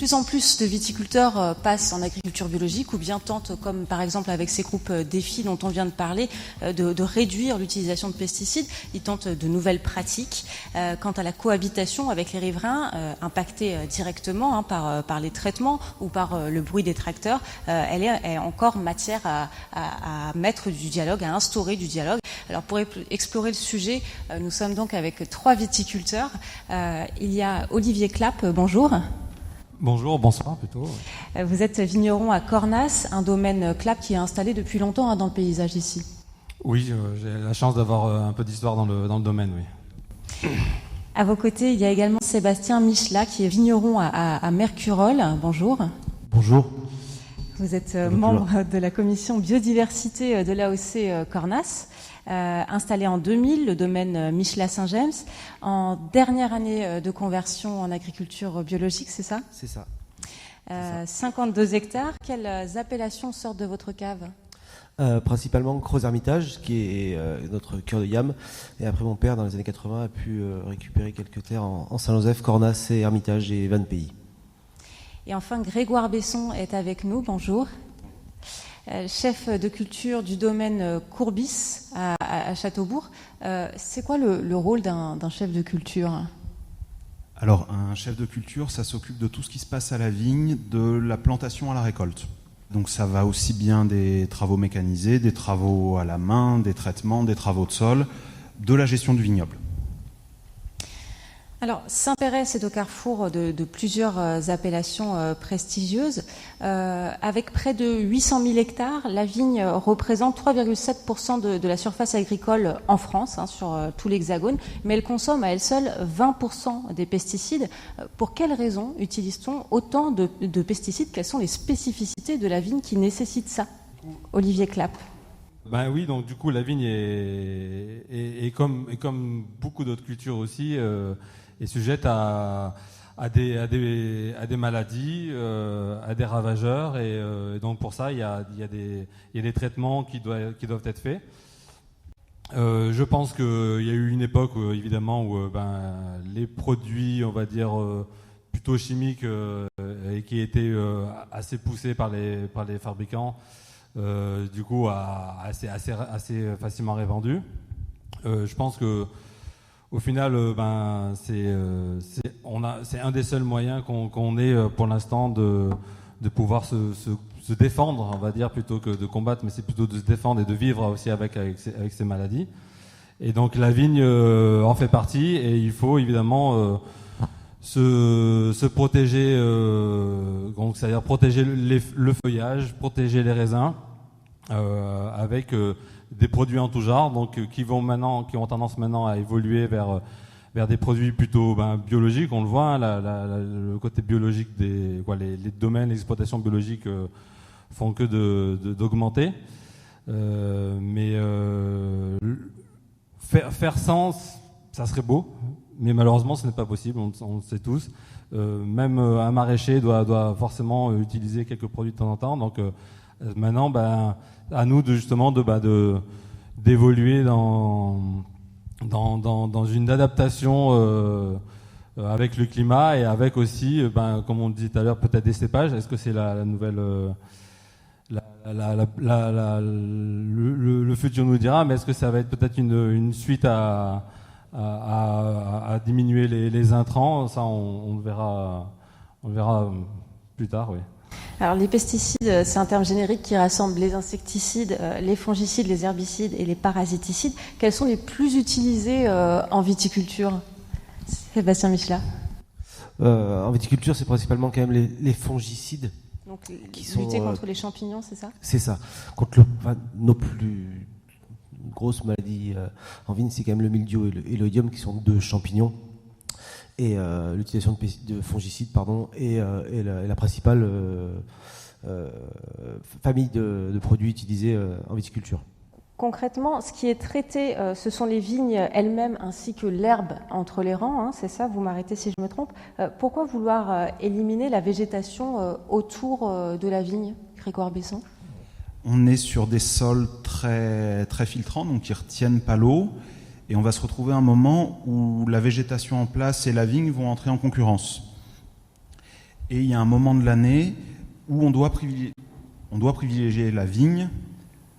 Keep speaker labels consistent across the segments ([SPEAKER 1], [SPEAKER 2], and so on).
[SPEAKER 1] plus en plus de viticulteurs passent en agriculture biologique ou bien tentent, comme par exemple avec ces groupes défis dont on vient de parler, de réduire l'utilisation de pesticides. Ils tentent de nouvelles pratiques. Quant à la cohabitation avec les riverains, impactée directement par les traitements ou par le bruit des tracteurs, elle est encore matière à mettre du dialogue, à instaurer du dialogue. Alors pour explorer le sujet, nous sommes donc avec 3 viticulteurs. Il y a Olivier Clapp, bonjour.
[SPEAKER 2] Bonjour, bonsoir plutôt.
[SPEAKER 1] Vous êtes vigneron à Cornas, un domaine Clapp qui est installé depuis longtemps dans le paysage ici.
[SPEAKER 2] Oui, j'ai la chance d'avoir un peu d'histoire dans le domaine, oui.
[SPEAKER 1] À vos côtés, il y a également Sébastien Michelat qui est vigneron à Mercurol. Bonjour.
[SPEAKER 3] Bonjour.
[SPEAKER 1] Vous êtes membre de la commission biodiversité de l'AOC Cornas. Installé en 2000, le domaine Michelat-Saint-James, en dernière année de conversion en agriculture biologique, c'est ça ?
[SPEAKER 3] C'est ça.
[SPEAKER 1] 52 hectares. Quelles appellations sortent de votre cave ?
[SPEAKER 3] Principalement Creuse-Hermitage, qui est notre cœur de gamme. Et après, mon père, dans les années 80, a pu récupérer quelques terres en Saint-Joseph, Cornas et Hermitage et Vannes-Pays. Et
[SPEAKER 1] enfin, Grégoire Besson est avec nous. Bonjour. Chef de culture du domaine Courbis à Châteaubourg. C'est quoi le rôle d'un chef de culture ?
[SPEAKER 4] Alors, un chef de culture, ça s'occupe de tout ce qui se passe à la vigne, de la plantation à la récolte. Donc ça va aussi bien des travaux mécanisés, des travaux à la main, des traitements, des travaux de sol, de la gestion du vignoble.
[SPEAKER 1] Alors, Saint-Péret, c'est au carrefour de plusieurs appellations prestigieuses. Avec près de 800 000 hectares, la vigne représente 3,7% de la surface agricole en France, sur tout l'Hexagone, mais elle consomme à elle seule 20% des pesticides. Pour quelles raisons utilise-t-on autant de pesticides ? Quelles sont les spécificités de la vigne qui nécessitent ça ? Olivier Clapp.
[SPEAKER 2] Ben oui, donc du coup, la vigne est comme beaucoup d'autres cultures aussi, est sujette à des maladies, à des ravageurs, et donc pour ça il y a des traitements qui doivent être faits. Je pense qu'il y a eu une époque évidemment où les produits, on va dire plutôt chimiques, et qui étaient assez poussés par les fabricants, du coup assez facilement répandus. Je pense que au final, c'est un des seuls moyens qu'on ait pour l'instant de pouvoir se défendre, on va dire, plutôt que de combattre, mais c'est plutôt de se défendre et de vivre aussi avec ces maladies. Et donc la vigne en fait partie, et il faut évidemment se protéger, donc c'est-à-dire protéger le feuillage, protéger les raisins, avec des produits en tout genre, donc qui ont tendance maintenant à évoluer vers des produits plutôt biologiques. On le voit, le côté biologique les domaines, les exploitations biologiques font que d'augmenter. Mais faire sans, ça serait beau, mais malheureusement ce n'est pas possible, on le sait tous. Même un maraîcher doit forcément utiliser quelques produits de temps en temps. Donc maintenant, à nous d'évoluer dans une adaptation avec le climat, et avec aussi, comme on dit tout à l'heure, peut-être des cépages. Est-ce que c'est la nouvelle... le futur nous dira, mais est-ce que ça va être peut-être une suite à diminuer les intrants? Ça, on le verra plus tard, oui.
[SPEAKER 1] Alors les pesticides, c'est un terme générique qui rassemble les insecticides, les fongicides, les herbicides et les parasiticides. Quels sont les plus utilisés en viticulture ? Sébastien Michelat.
[SPEAKER 3] En viticulture, c'est principalement quand même les fongicides.
[SPEAKER 1] Donc lutter contre les champignons, c'est ça ? C'est ça.
[SPEAKER 3] Contre nos plus grosses maladies en vigne, c'est quand même le mildiou et l'oïdium, qui sont 2 champignons. Et l'utilisation de fongicides, et la principale famille de produits utilisés en viticulture.
[SPEAKER 1] Concrètement, ce qui est traité, ce sont les vignes elles-mêmes ainsi que l'herbe entre les rangs, c'est ça, vous m'arrêtez si je me trompe. Pourquoi vouloir éliminer la végétation autour de la vigne, Grégoire Besson ?
[SPEAKER 4] On est sur des sols très, très filtrants, donc qui ne retiennent pas l'eau. Et on va se retrouver à un moment où la végétation en place et la vigne vont entrer en concurrence. Et il y a un moment de l'année où on doit privilégier la vigne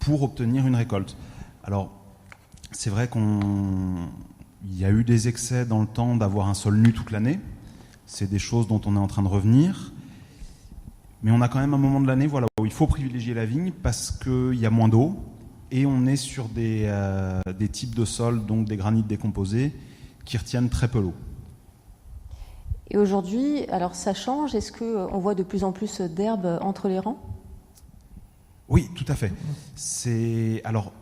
[SPEAKER 4] pour obtenir une récolte. Alors, c'est vrai qu'il y a eu des excès dans le temps d'avoir un sol nu toute l'année. C'est des choses dont on est en train de revenir. Mais on a quand même un moment de l'année où il faut privilégier la vigne parce qu'il y a moins d'eau et on est sur des types de sols, donc des granites décomposés, qui retiennent très peu l'eau.
[SPEAKER 1] Et aujourd'hui, alors ça change, est-ce qu'on voit de plus en plus d'herbes entre les rangs ?
[SPEAKER 4] Oui, tout à fait. Alors,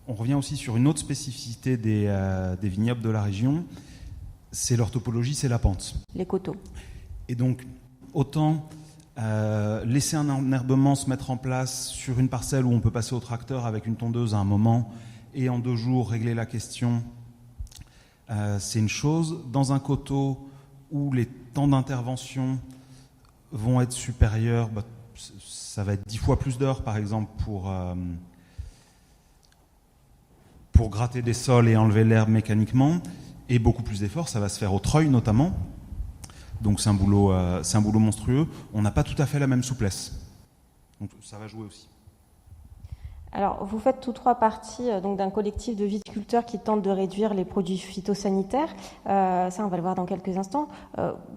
[SPEAKER 4] on revient aussi sur une autre spécificité des vignobles de la région, c'est leur topologie, c'est la pente.
[SPEAKER 1] Les coteaux.
[SPEAKER 4] Et donc, autant laisser un enherbement se mettre en place sur une parcelle où on peut passer au tracteur avec une tondeuse à un moment et en 2 jours régler la question, c'est une chose. Dans un coteau où les temps d'intervention vont être supérieurs, ça va être 10 fois plus d'heures par exemple pour gratter des sols et enlever l'herbe mécaniquement, et beaucoup plus d'efforts, ça va se faire au treuil notamment. Donc c'est un boulot monstrueux. On n'a pas tout à fait la même souplesse. Donc ça va jouer aussi.
[SPEAKER 1] Alors, vous faites tous 3 partie donc d'un collectif de viticulteurs qui tentent de réduire les produits phytosanitaires. Ça, on va le voir dans quelques instants.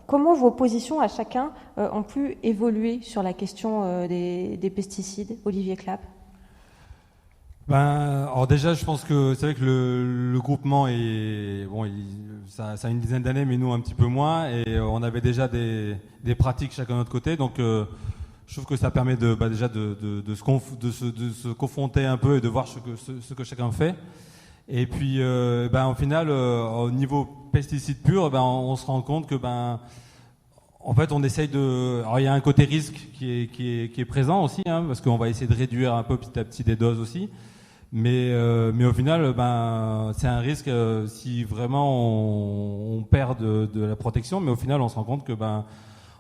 [SPEAKER 1] Comment vos positions à chacun ont pu évoluer sur la question des pesticides, Olivier Clapp ?
[SPEAKER 2] Alors déjà, je pense que c'est vrai que le groupement ça a une dizaine d'années, mais nous un petit peu moins, et on avait déjà des pratiques chacun de notre côté, donc je trouve que ça permet déjà de se confronter un peu et de voir ce que chacun fait. Et puis, au final, au niveau pesticides purs, on se rend compte que en fait, on essaye de. Alors, il y a un côté risque qui est présent aussi, parce qu'on va essayer de réduire un peu petit à petit des doses aussi. Mais au final, c'est un risque si vraiment on perd de la protection. Mais au final, on se rend compte que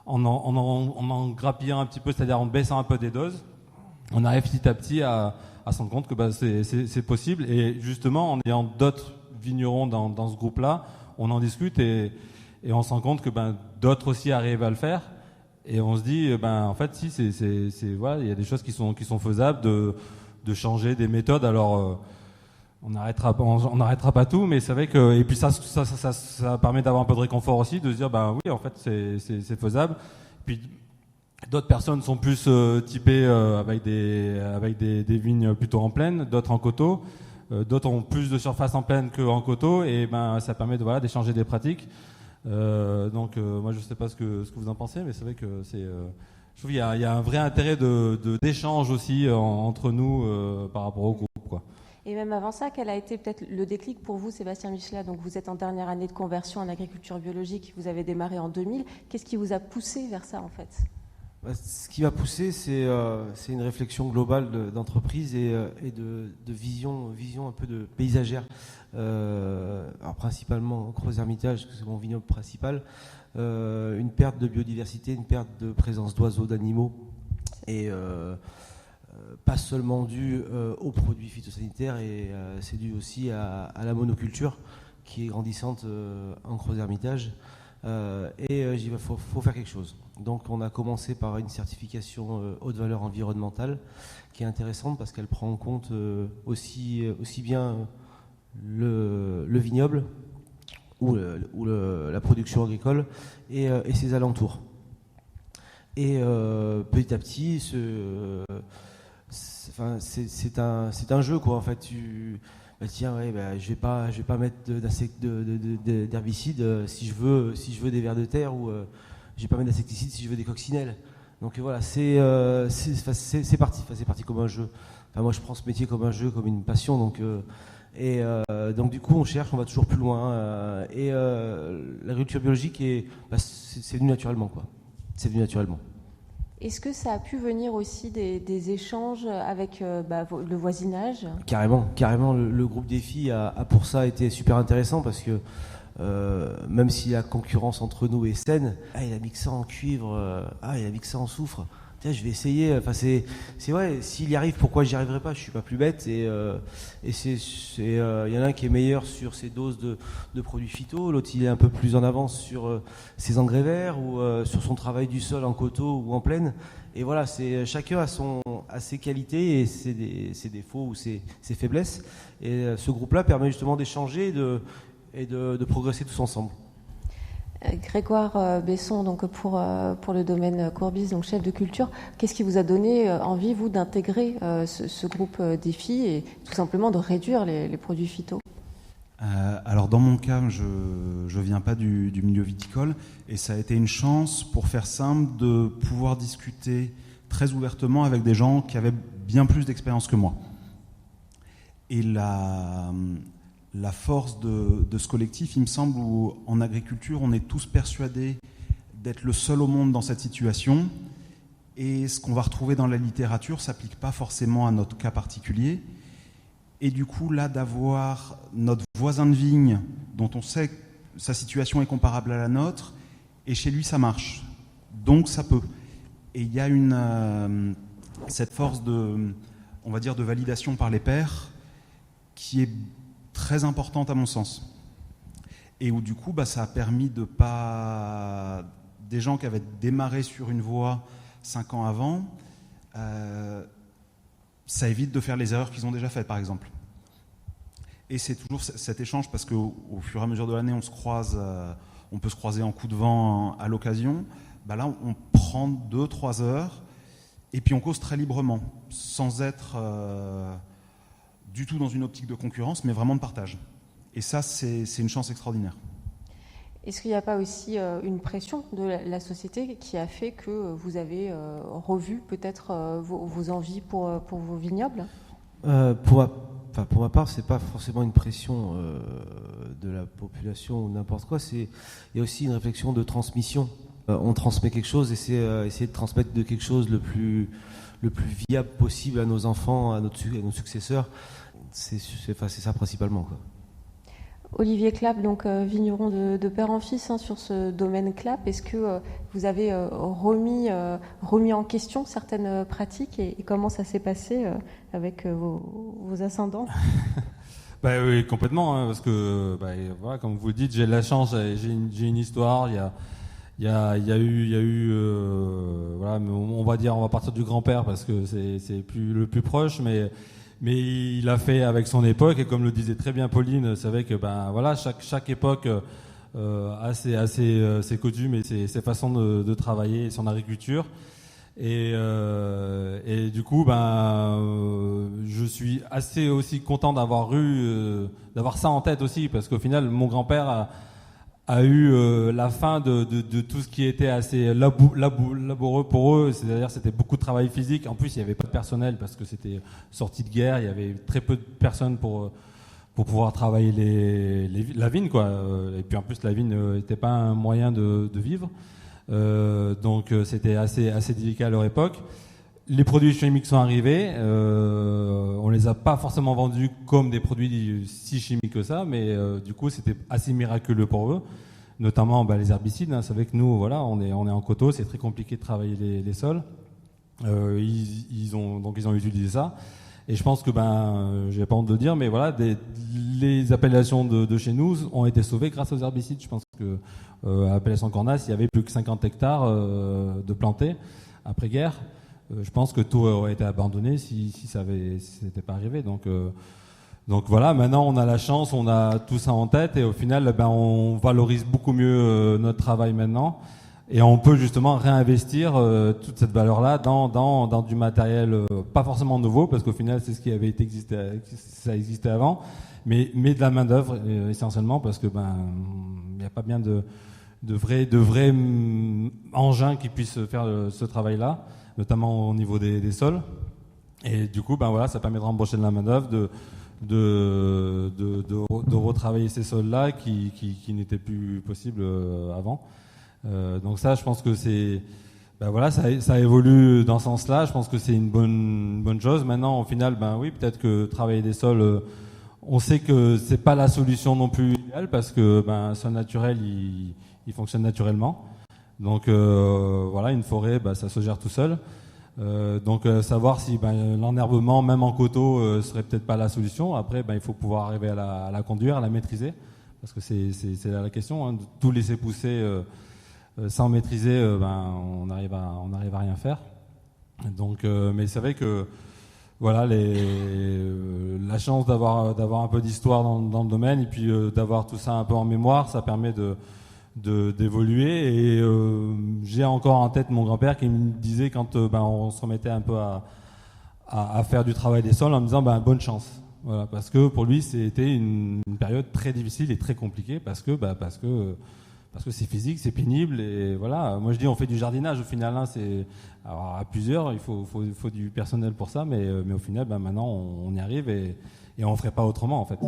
[SPEAKER 2] en grappillant un petit peu, c'est-à-dire en baissant un peu des doses, on arrive petit à petit à se rendre compte que c'est possible. Et justement, en ayant d'autres vignerons dans ce groupe-là, on en discute et on se rend compte que d'autres aussi arrivent à le faire. Et on se dit, en fait, si, il y a des choses qui sont faisables de changer des méthodes. Alors, on n'arrêtera pas tout, mais c'est vrai que, et puis ça permet d'avoir un peu de réconfort aussi, de se dire, oui, en fait, c'est faisable. Puis, d'autres personnes sont plus typées avec des vignes plutôt en plaine, d'autres en coteau. D'autres ont plus de surface en plaine qu'en coteau, et ça permet d'échanger des pratiques. Donc, moi, je sais pas ce que vous en pensez, mais c'est vrai que je trouve qu'il y a un vrai intérêt d'échange aussi entre nous par rapport au groupe, quoi.
[SPEAKER 1] Et même avant ça, quel a été peut-être le déclic pour vous, Sébastien Michelat ? Donc vous êtes en dernière année de conversion en agriculture biologique, vous avez démarré en 2000. Qu'est-ce qui vous a poussé vers ça en fait ?
[SPEAKER 3] Ce qui m'a poussé, c'est une réflexion globale d'entreprise et de vision un peu de paysagère. Alors principalement en Creuse-Hermitage, c'est mon vignoble principal. Une perte de biodiversité, une perte de présence d'oiseaux, d'animaux, et pas seulement due aux produits phytosanitaires, et c'est dû aussi à la monoculture qui est grandissante en Creuse-Hermitage. Il faut faire quelque chose. Donc on a commencé par une certification haute valeur environnementale qui est intéressante parce qu'elle prend en compte aussi bien le vignoble ou la production agricole et ses alentours. Et petit à petit, c'est un jeu, quoi. En fait, je vais pas mettre d'herbicide si je veux des vers de terre, ou je vais pas mettre d'insecticide si je veux des coccinelles. Donc voilà, c'est parti comme un jeu. Enfin, moi, je prends ce métier comme un jeu, comme une passion. Donc du coup, on va toujours plus loin. L'agriculture biologique c'est venu naturellement, quoi. C'est venu naturellement.
[SPEAKER 1] Est-ce que ça a pu venir aussi des échanges avec le voisinage ?
[SPEAKER 3] Carrément. Le groupe Défi a pour ça été super intéressant parce que même si la concurrence entre nous est saine, il a mis que ça en cuivre, il a mis que ça en soufre. tiens, je vais essayer. Enfin, c'est vrai. S'il y arrive, pourquoi j'y arriverai pas? Je suis pas plus bête. Et il y en a un qui est meilleur sur ses doses de produits phyto, l'autre il est un peu plus en avance sur ses engrais verts ou sur son travail du sol en coteaux ou en plaine. Et voilà, chacun a ses qualités et ses défauts ou ses faiblesses. Et ce groupe-là permet justement d'échanger et de progresser tous ensemble.
[SPEAKER 5] Grégoire Besson, donc pour le domaine Courbis, donc chef de culture, qu'est-ce qui vous a donné envie, vous, d'intégrer ce groupe défi et tout simplement de réduire les produits phyto?
[SPEAKER 4] Alors dans mon cas, je viens pas du milieu viticole et ça a été une chance, pour faire simple, de pouvoir discuter très ouvertement avec des gens qui avaient bien plus d'expérience que moi. Et la force de ce collectif, il me semble, où en agriculture, on est tous persuadés d'être le seul au monde dans cette situation. Et ce qu'on va retrouver dans la littérature ne s'applique pas forcément à notre cas particulier. Et du coup, là, d'avoir notre voisin de vigne, dont on sait que sa situation est comparable à la nôtre, et chez lui, ça marche. Donc, ça peut. Et il y a cette force on va dire, de validation par les pairs qui est très importante à mon sens. Et où du coup, ça a permis des gens qui avaient démarré sur une voie 5 ans avant, ça évite de faire les erreurs qu'ils ont déjà faites, par exemple. Et c'est toujours cet échange, parce qu'au fur et à mesure de l'année, on peut se croiser en coup de vent à l'occasion. Là, on prend 2-3 heures, et puis on cause très librement, sans être du tout dans une optique de concurrence, mais vraiment de partage. Et ça, c'est une chance extraordinaire.
[SPEAKER 5] Est-ce qu'il n'y a pas aussi une pression de la société qui a fait que vous avez revu peut-être vos envies pour vos vignobles?
[SPEAKER 3] Pour ma part, c'est pas forcément une pression de la population ou n'importe quoi. Il y a aussi une réflexion de transmission. On transmet quelque chose et c'est essayer de transmettre de quelque chose le plus viable possible à nos enfants, à nos successeurs. C'est ça principalement, quoi.
[SPEAKER 5] Olivier Clapp, donc vigneron de père en fils sur ce domaine Clapp, est-ce que vous avez remis en question certaines pratiques et comment ça s'est passé avec vos ascendants?
[SPEAKER 2] Oui, complètement, hein, parce que voilà, comme vous le dites, j'ai de la chance, j'ai une histoire. Il y a eu voilà, on va partir du grand-père parce que c'est le plus proche, mais il a fait avec son époque, et comme le disait très bien Pauline, c'est vrai que voilà, chaque époque a ses coutumes et ses façons de travailler son agriculture. Et du coup, je suis assez aussi content d'avoir ça en tête aussi, parce qu'au final, mon grand-père a eu la fin de tout ce qui était assez laboureux pour eux, c'est-à-dire c'était beaucoup de travail physique. En plus, il n'y avait pas de personnel parce que c'était sorti de guerre, il y avait très peu de personnes pour pouvoir travailler la vigne, quoi. Et puis en plus, la vigne n'était pas un moyen de vivre, donc c'était assez délicat à leur époque. Les produits chimiques sont arrivés, on les a pas forcément vendus comme des produits si chimiques que ça, mais du coup c'était assez miraculeux pour eux, notamment les herbicides. Hein. C'est vrai que nous, voilà, on est en coteaux, c'est très compliqué de travailler les sols. Ils ont utilisé ça, et je pense que j'ai pas honte de le dire, mais voilà, les appellations de chez nous ont été sauvées grâce aux herbicides. Je pense que à l'appellation Cornas, il y avait plus que 50 hectares de plantés après-guerre. Je pense que tout aurait été abandonné si ça n'était pas arrivé. Donc voilà, maintenant on a la chance, on a tout ça en tête, et au final, on valorise beaucoup mieux notre travail maintenant, et on peut justement réinvestir toute cette valeur-là dans du matériel pas forcément nouveau, parce qu'au final c'est ce qui avait ça existait avant, mais de la main d'œuvre essentiellement, parce que il n'y a pas bien de vrais engins qui puissent faire ce travail-là, notamment au niveau des sols. Et du coup, voilà, ça permet de rembaucher de la main-d'œuvre, de retravailler ces sols-là qui n'étaient plus possibles avant. Donc ça, je pense que voilà, ça évolue dans ce sens-là. Je pense que c'est une bonne chose. Maintenant, au final, oui, peut-être que travailler des sols, on sait que c'est pas la solution non plus idéale, parce que un sol naturel, il fonctionne naturellement. Donc voilà, une forêt, ça se gère tout seul. Donc savoir si l'enherbement, même en coteau, serait peut-être pas la solution. Après, il faut pouvoir arriver à la conduire, à la maîtriser, parce que c'est la question. Hein. Tout laisser pousser sans maîtriser, on arrive à rien faire. Donc, mais c'est vrai que voilà, la chance d'avoir un peu d'histoire dans le domaine et puis d'avoir tout ça un peu en mémoire, ça permet d'évoluer. Et j'ai encore en tête mon grand-père qui me disait quand on se remettait un peu à faire du travail des sols en me disant bonne chance. Voilà, parce que pour lui c'était une période très difficile et très compliquée parce que c'est physique, c'est pénible et voilà. Moi je dis on fait du jardinage au final, hein, alors, à plusieurs, il faut du personnel pour ça, mais au final maintenant on y arrive et on ferait pas autrement en fait.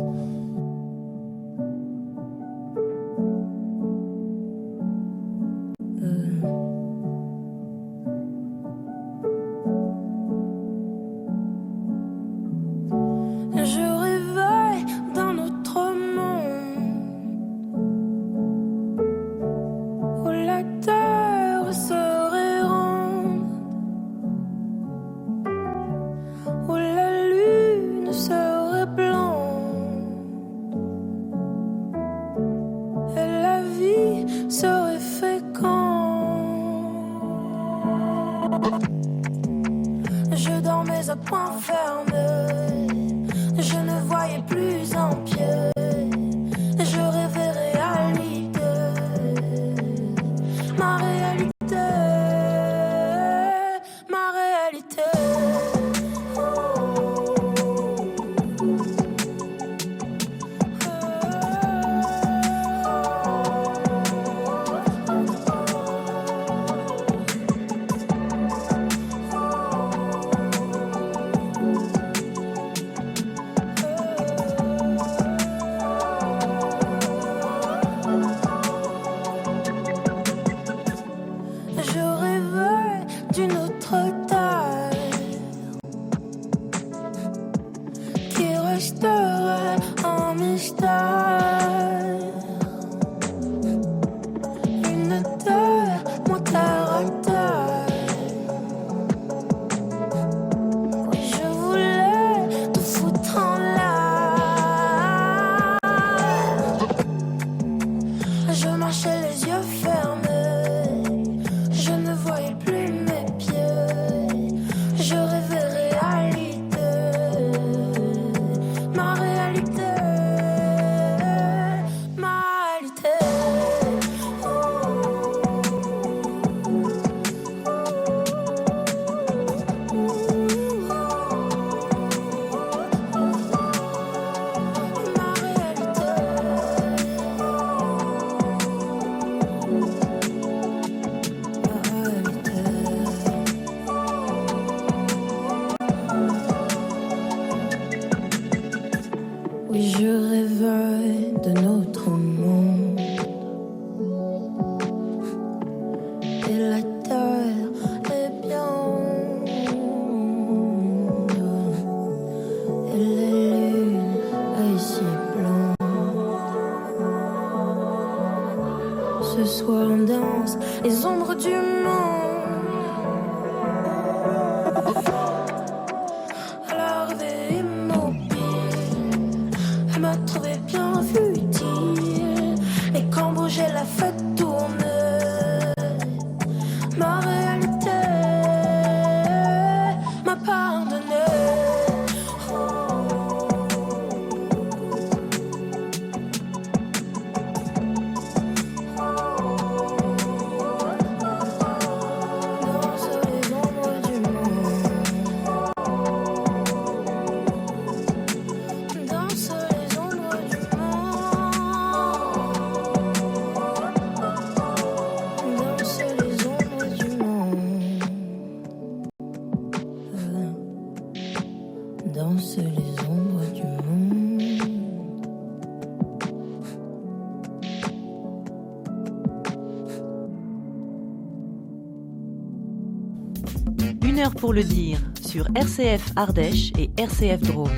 [SPEAKER 6] Pour le dire sur RCF Ardèche et RCF Drôme.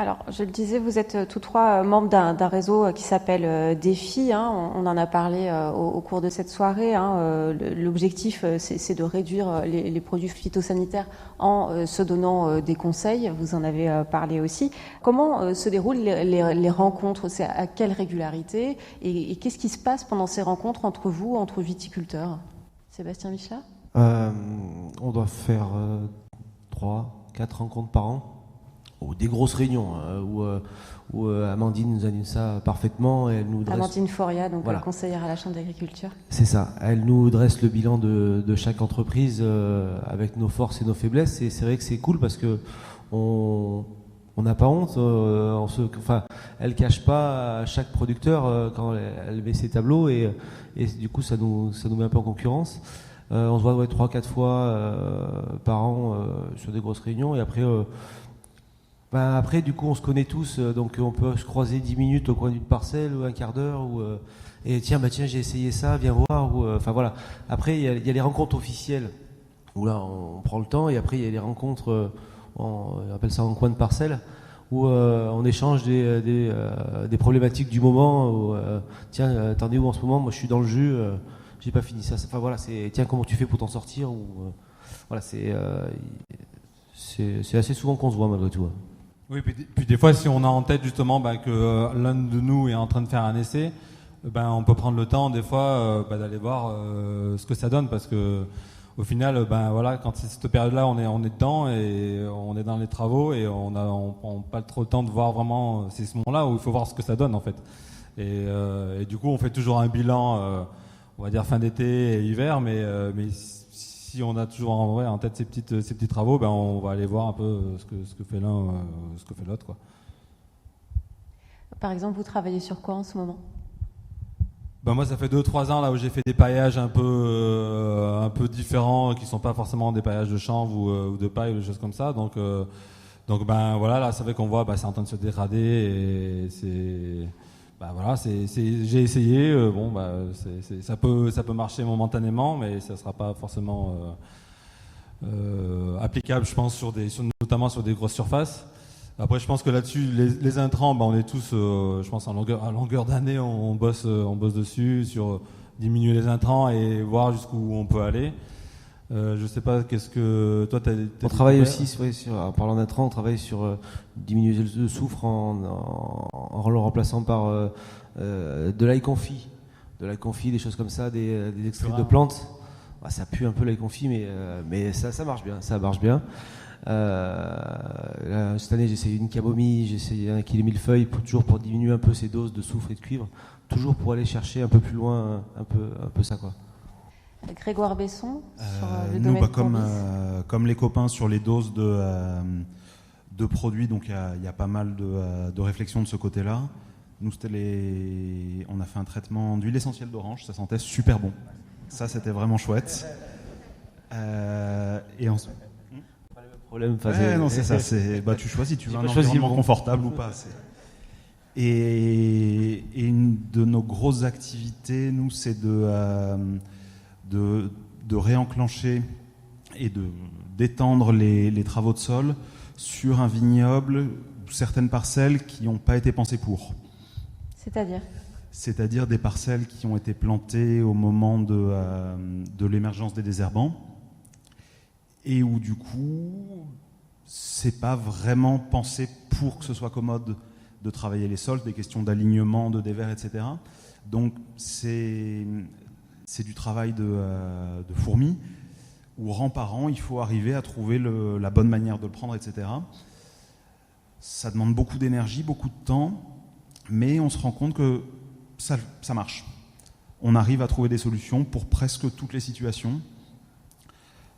[SPEAKER 5] Alors, je le disais, vous êtes tous trois membres d'un réseau qui s'appelle Défi. On en a parlé au cours de cette soirée. L'objectif, c'est de réduire les produits phytosanitaires en se donnant des conseils. Vous en avez parlé aussi. Comment se déroulent les rencontres? C'est à quelle régularité? Et qu'est-ce qui se passe pendant ces rencontres entre vous, entre viticulteurs? Sébastien Michelin?
[SPEAKER 3] On doit faire 3-4 rencontres par an. Des grosses réunions où Amandine nous anime ça parfaitement. Et elle nous dresse...
[SPEAKER 5] Amandine Foria, donc
[SPEAKER 3] voilà.
[SPEAKER 5] Conseillère à la Chambre d'agriculture.
[SPEAKER 3] C'est ça. Elle nous dresse le bilan de chaque entreprise avec nos forces et nos faiblesses. Et c'est vrai que c'est cool parce que on n'a pas honte. Elle cache pas à chaque producteur quand elle met ses tableaux et du coup ça nous met un peu en concurrence. On se voit 3-4 fois par an sur des grosses réunions et après, du coup, on se connaît tous, donc on peut se croiser 10 minutes au coin d'une parcelle ou un quart d'heure, et tiens, j'ai essayé ça, viens voir. Voilà. Après, il y a les rencontres officielles, où là, on prend le temps, et après, il y a les rencontres, on appelle ça en coin de parcelle, où on échange des problématiques du moment. Tiens, t'en es où en ce moment? Moi, je suis dans le jus, j'ai pas fini ça. Enfin voilà, tiens, comment tu fais pour t'en sortir? Voilà, c'est assez souvent qu'on se voit malgré tout.
[SPEAKER 2] Oui, puis des fois, si on a en tête justement que l'un de nous est en train de faire un essai, on peut prendre le temps des fois d'aller voir ce que ça donne, parce que au final, voilà, quand c'est cette période-là, on est dedans et on est dans les travaux et on prend pas trop le temps de voir vraiment. C'est ce moment-là où il faut voir ce que ça donne en fait. Et du coup, on fait toujours un bilan, on va dire fin d'été et hiver, mais si on a toujours en tête ces petits travaux, on va aller voir un peu ce que fait l'un, ce que fait l'autre, quoi.
[SPEAKER 5] Par exemple, vous travaillez sur quoi en ce moment?
[SPEAKER 2] Moi, ça fait 2-3 ans là où j'ai fait des paillages un peu différents, qui sont pas forcément des paillages de chanvre ou de paille ou des choses comme ça. Donc voilà, là, c'est vrai qu'on voit, c'est en train de se dégrader et c'est. Voilà, j'ai essayé. Ça peut marcher momentanément, mais ça sera pas forcément applicable, je pense, notamment sur des grosses surfaces. Après, je pense que là-dessus, les intrants, on est tous, je pense, à longueur d'année, on bosse dessus sur diminuer les intrants et voir jusqu'où on peut aller. Je sais pas, qu'est-ce que toi t'as
[SPEAKER 3] on travaille aussi en parlant d'intrants, on travaille sur diminuer le soufre en le remplaçant par de l'ail confit, des choses comme ça, des extraits de plantes. Ça pue un peu l'ail confit, mais ça marche bien, là, cette année j'ai essayé une camomille, j'ai essayé un kilo millefeuille toujours pour diminuer un peu ces doses de soufre et de cuivre, toujours pour aller chercher un peu plus loin un peu ça, quoi.
[SPEAKER 5] Grégoire Besson, sur le domaine
[SPEAKER 4] comme les copains sur les doses de produits, donc il y a pas mal de réflexions de ce côté-là. Nous, on a fait un traitement d'huile essentielle d'orange, ça sentait super bon. Ça, c'était vraiment chouette. Et on...
[SPEAKER 3] Pas le même problème.
[SPEAKER 4] Non, c'est ça. Tu choisis, tu veux un environnement confortable ou pas. Et une de nos grosses activités, nous, c'est de réenclencher et d'étendre les travaux de sol sur un vignoble ou certaines parcelles qui n'ont pas été pensées pour. C'est-à-dire des parcelles qui ont été plantées au moment de l'émergence des désherbants et où du coup c'est pas vraiment pensé pour que ce soit commode de travailler les sols, des questions d'alignement, de dévers, etc. Donc c'est du travail de fourmi, où rang par rang, il faut arriver à trouver la bonne manière de le prendre, etc. Ça demande beaucoup d'énergie, beaucoup de temps, mais on se rend compte que ça marche. On arrive à trouver des solutions pour presque toutes les situations.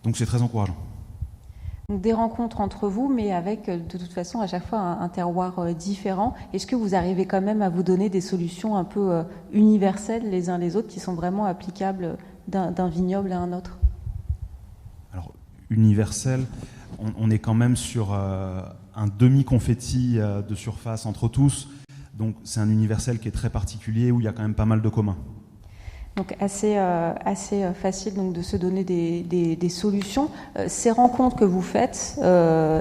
[SPEAKER 4] Donc c'est très encourageant.
[SPEAKER 5] Donc des rencontres entre vous, mais avec de toute façon à chaque fois un terroir différent. Est-ce que vous arrivez quand même à vous donner des solutions un peu universelles les uns les autres qui sont vraiment applicables d'un vignoble à un autre?
[SPEAKER 4] Alors universel, on est quand même sur un demi-confetti de surface entre tous. Donc c'est un universel qui est très particulier où il y a quand même pas mal de communs.
[SPEAKER 5] Donc assez facile donc de se donner des solutions. Ces rencontres que vous faites,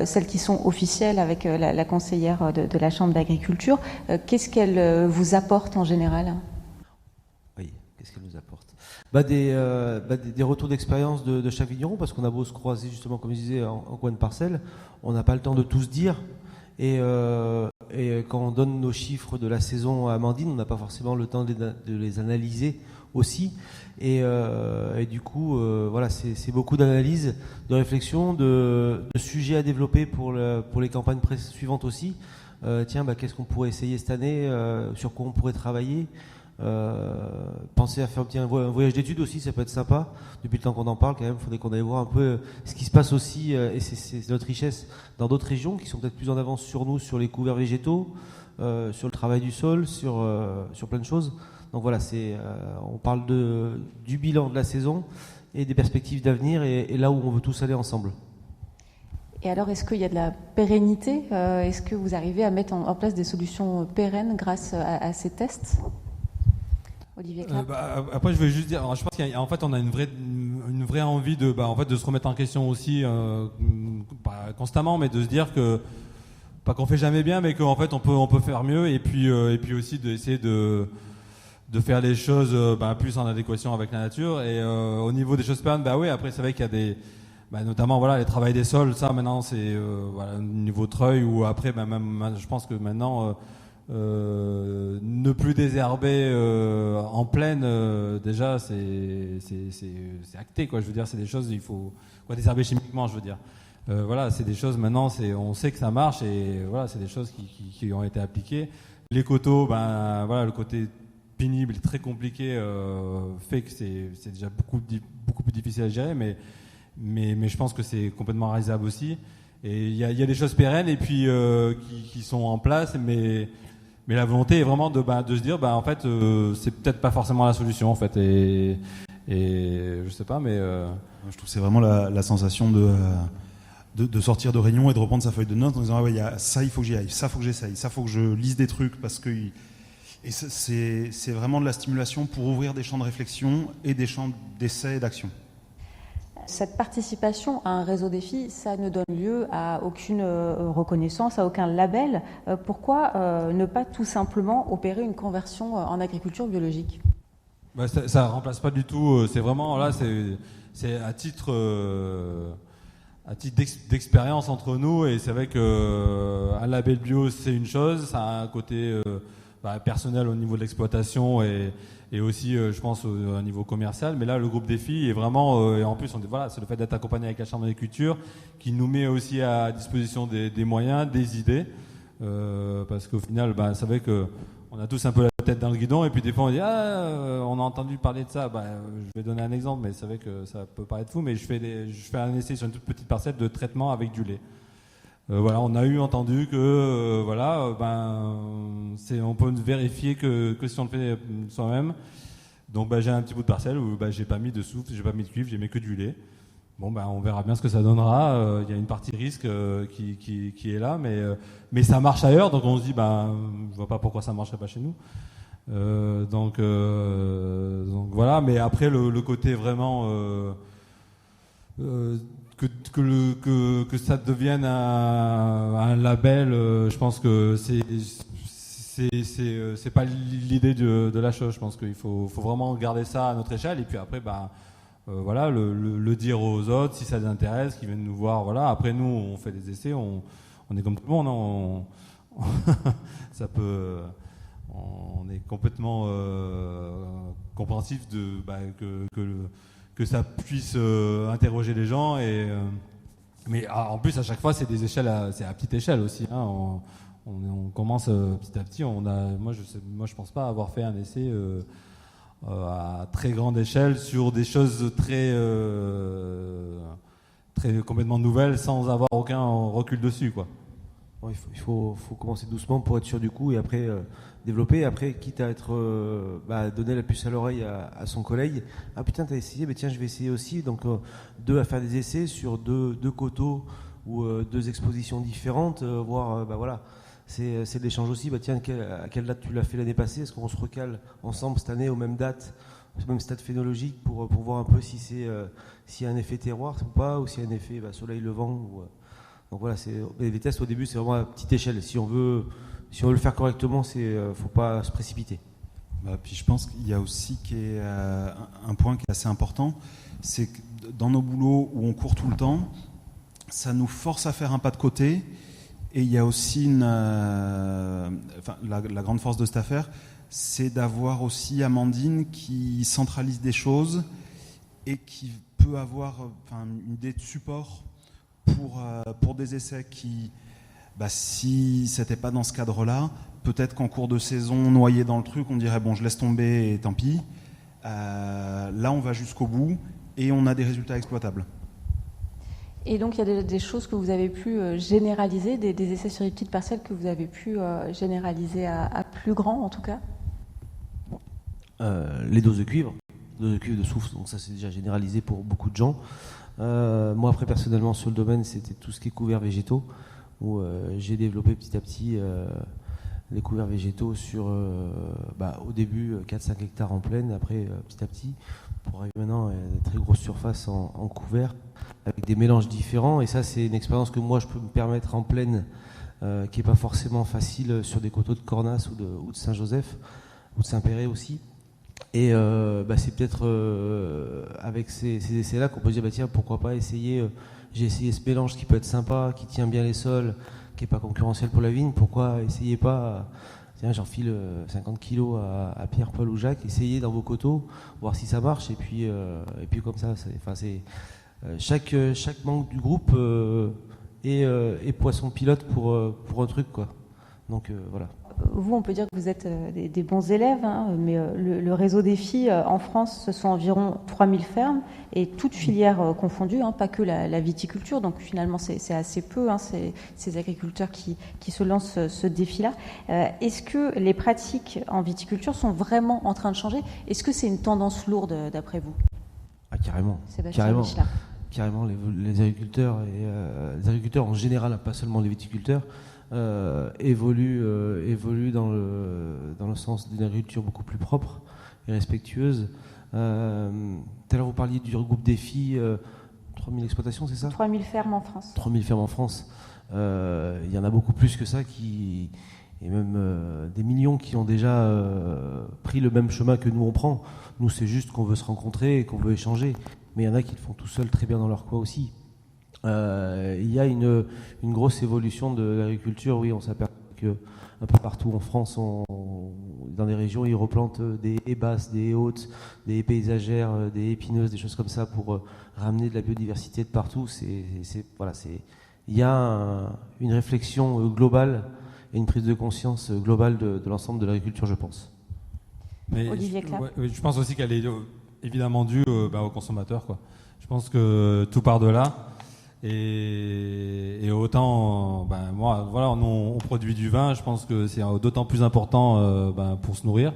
[SPEAKER 5] celles qui sont officielles avec la conseillère de la Chambre d'agriculture, qu'est-ce qu'elles vous apportent en général ?
[SPEAKER 3] Oui, qu'est-ce qu'elle nous apporte ? Des retours d'expérience de chaque vigneron, parce qu'on a beau se croiser justement, comme je disais, en coin de parcelle, on n'a pas le temps de tout se dire. Et quand on donne nos chiffres de la saison à Amandine, on n'a pas forcément le temps de les analyser aussi. Et du coup, voilà, c'est beaucoup d'analyse, de réflexion, de sujets à développer pour les campagnes suivantes aussi. Qu'est-ce qu'on pourrait essayer cette année, sur quoi on pourrait travailler. Penser à faire un voyage d'études aussi, ça peut être sympa. Depuis le temps qu'on en parle, quand même, il faudrait qu'on aille voir un peu ce qui se passe aussi, et c'est notre richesse dans d'autres régions qui sont peut-être plus en avance sur nous, sur les couverts végétaux, sur le travail du sol, sur plein de choses. Donc voilà, on parle du bilan de la saison et des perspectives d'avenir et là où on veut tous aller ensemble.
[SPEAKER 5] Et alors, est-ce qu'il y a de la pérennité ? Est-ce que vous arrivez à mettre en place des solutions pérennes grâce à ces tests ? Olivier Clapp.
[SPEAKER 2] Après, je veux juste dire, je pense qu'en fait, on a une vraie envie de se remettre en question aussi, pas constamment, mais de se dire que, pas qu'on fait jamais bien, mais qu'en fait, on peut faire mieux, et puis aussi d'essayer de faire les choses plus en adéquation avec la nature. Et au niveau des choses pérennes, oui, après, c'est vrai qu'il y a des, notamment voilà, les travails des sols, ça maintenant, c'est au niveau treuil, ou après, même, je pense que maintenant. Ne plus désherber en plaine, déjà c'est acté, quoi. Je veux dire, c'est des choses, il faut désherber chimiquement, je veux dire. Voilà, c'est des choses maintenant, on sait que ça marche, et voilà, c'est des choses qui ont été appliquées. Les coteaux, voilà, le côté pénible, très compliqué, fait que c'est déjà beaucoup plus difficile à gérer, mais je pense que c'est complètement réalisable aussi. Et il y a des choses pérennes et puis qui sont en place, mais la volonté est vraiment de se dire, en fait, c'est peut-être pas forcément la solution, en fait, et je sais pas, mais
[SPEAKER 4] je trouve que c'est vraiment la sensation de sortir de réunion et de reprendre sa feuille de notes en disant, il y a ça, il faut que j'y aille, ça, faut que j'essaye, ça, faut que je lise des trucs, parce que et c'est vraiment de la stimulation pour ouvrir des champs de réflexion et des champs d'essai et d'action.
[SPEAKER 5] Cette participation à un réseau défi, ça ne donne lieu à aucune reconnaissance, à aucun label. Pourquoi ne pas tout simplement opérer une conversion en agriculture biologique ?
[SPEAKER 2] Ça remplace pas du tout. C'est vraiment là, c'est à titre d'expérience entre nous, et c'est vrai que un label bio, c'est une chose, ça a un côté personnel au niveau de l'exploitation et aussi, je pense, au niveau commercial. Mais là, le groupe Défi est vraiment, et en plus, c'est le fait d'être accompagné avec la Chambre d'agriculture qui nous met aussi à disposition des moyens, des idées, parce qu'au final, c'est vrai que on a tous un peu la tête dans le guidon, et puis des fois on dit on a entendu parler de ça. Je vais donner un exemple, mais c'est vrai que ça peut paraître fou, mais je fais un essai sur une toute petite parcelle de traitement avec du lait. Voilà, on a entendu que on peut vérifier que si on le fait soi-même. Donc j'ai un petit bout de parcelle où j'ai pas mis de soufre, j'ai pas mis de cuivre, j'ai mis que du lait. Bon, on verra bien ce que ça donnera. Il y a une partie risque qui est là, mais ça marche ailleurs, donc on se dit je vois pas pourquoi ça marcherait pas chez nous. Donc voilà, mais après le côté vraiment que ça devienne un label, je pense que c'est pas l'idée de la chose. Je pense qu'il faut vraiment garder ça à notre échelle, et puis après voilà, le dire aux autres si ça les intéresse, qu'ils viennent nous voir. Voilà. Après nous, on fait des essais, on est comme tout le monde, ça peut, on est complètement compréhensif que ça puisse interroger les gens, mais en plus à chaque fois c'est des échelles, c'est à petite échelle aussi. On commence petit à petit. Moi je pense pas avoir fait un essai à très grande échelle sur des choses très complètement nouvelles sans avoir aucun recul dessus, quoi.
[SPEAKER 3] Bon, il faut commencer doucement pour être sûr du coup, et après développer, après quitte à être donner la puce à l'oreille à son collègue. Ah putain, t'as essayé, tiens, je vais essayer aussi. Donc à faire des essais sur deux coteaux ou deux expositions différentes, voir voilà. C'est de l'échange aussi. Tiens, à quelle date tu l'as fait l'année passée ? Est-ce qu'on se recale ensemble cette année aux mêmes dates même stade phénologique pour voir un peu si s'il y a un effet terroir ou pas, ou s'il y a un effet soleil levant. Donc voilà, les tests au début c'est vraiment à petite échelle. Si on veut le faire correctement, faut pas se précipiter.
[SPEAKER 4] Puis je pense qu'il y a aussi un point qui est assez important, c'est que dans nos boulots où on court tout le temps, ça nous force à faire un pas de côté. Et il y a aussi la grande force de cette affaire, c'est d'avoir aussi Amandine qui centralise des choses et qui peut avoir une idée de support pour des essais qui, si c'était pas dans ce cadre-là, peut-être qu'en cours de saison, noyé dans le truc, on dirait bon, je laisse tomber et tant pis. Là, on va jusqu'au bout et on a des résultats exploitables.
[SPEAKER 5] Et donc, il y a des choses que vous avez pu généraliser, des essais sur les petites parcelles que vous avez pu généraliser à plus grand, en tout cas.
[SPEAKER 3] Les doses de cuivre de soufre, donc ça c'est déjà généralisé pour beaucoup de gens. Moi, après, personnellement, sur le domaine, c'était tout ce qui est couverts végétaux, où j'ai développé petit à petit les couverts végétaux sur, au début, 4-5 hectares en plaine, après, petit à petit, pour arriver maintenant à des très grosses surfaces en couvert, avec des mélanges différents. Et ça, c'est une expérience que moi, je peux me permettre en plaine, qui n'est pas forcément facile sur des coteaux de Cornas ou de Saint-Joseph, ou de Saint-Péret aussi. Et c'est peut-être avec ces essais-là qu'on peut dire, tiens, pourquoi pas essayer, j'ai essayé ce mélange qui peut être sympa, qui tient bien les sols, qui n'est pas concurrentiel pour la vigne, pourquoi essayez pas, tiens, j'enfile 50 kilos à Pierre, Paul ou Jacques, essayez dans vos coteaux, voir si ça marche, et puis comme ça, chaque membre du groupe est poisson pilote pour un truc, quoi. Donc voilà.
[SPEAKER 5] Vous, on peut dire que vous êtes des bons élèves, mais le réseau Défi en France, ce sont environ 3000 fermes, et toutes filières confondues, pas que la viticulture. Donc finalement, c'est assez peu, ces agriculteurs qui se lancent ce défi-là. Est-ce que les pratiques en viticulture sont vraiment en train de changer ? Est-ce que c'est une tendance lourde, d'après vous ?
[SPEAKER 3] Carrément.
[SPEAKER 5] Sébastien Michelin.
[SPEAKER 3] Carrément, les agriculteurs, et les agriculteurs en général, pas seulement les viticulteurs, évolue dans le sens d'une agriculture beaucoup plus propre et respectueuse. Tout à l'heure, vous parliez du groupe Défi, 3000 exploitations, c'est ça ?
[SPEAKER 5] 3000 fermes en France.
[SPEAKER 3] 3000 fermes en France. Il y en a beaucoup plus que ça, et même des millions qui ont déjà pris le même chemin que nous on prend. Nous, c'est juste qu'on veut se rencontrer et qu'on veut échanger. Mais il y en a qui le font tout seuls très bien dans leur coin aussi. Il y a une grosse évolution de l'agriculture. Oui, on s'aperçoit qu'un peu partout en France, dans des régions, ils replantent des haies basses, des haies hautes, des haies paysagères, des haies épineuses, des choses comme ça pour ramener de la biodiversité de partout. Il y a une réflexion globale et une prise de conscience globale de l'ensemble de l'agriculture, je pense.
[SPEAKER 2] Mais
[SPEAKER 5] Olivier Clap.
[SPEAKER 2] je pense aussi qu'elle est évidemment due aux consommateurs, quoi. Je pense que tout part de là. Et autant, moi, voilà, nous on produit du vin. Je pense que c'est d'autant plus important pour se nourrir,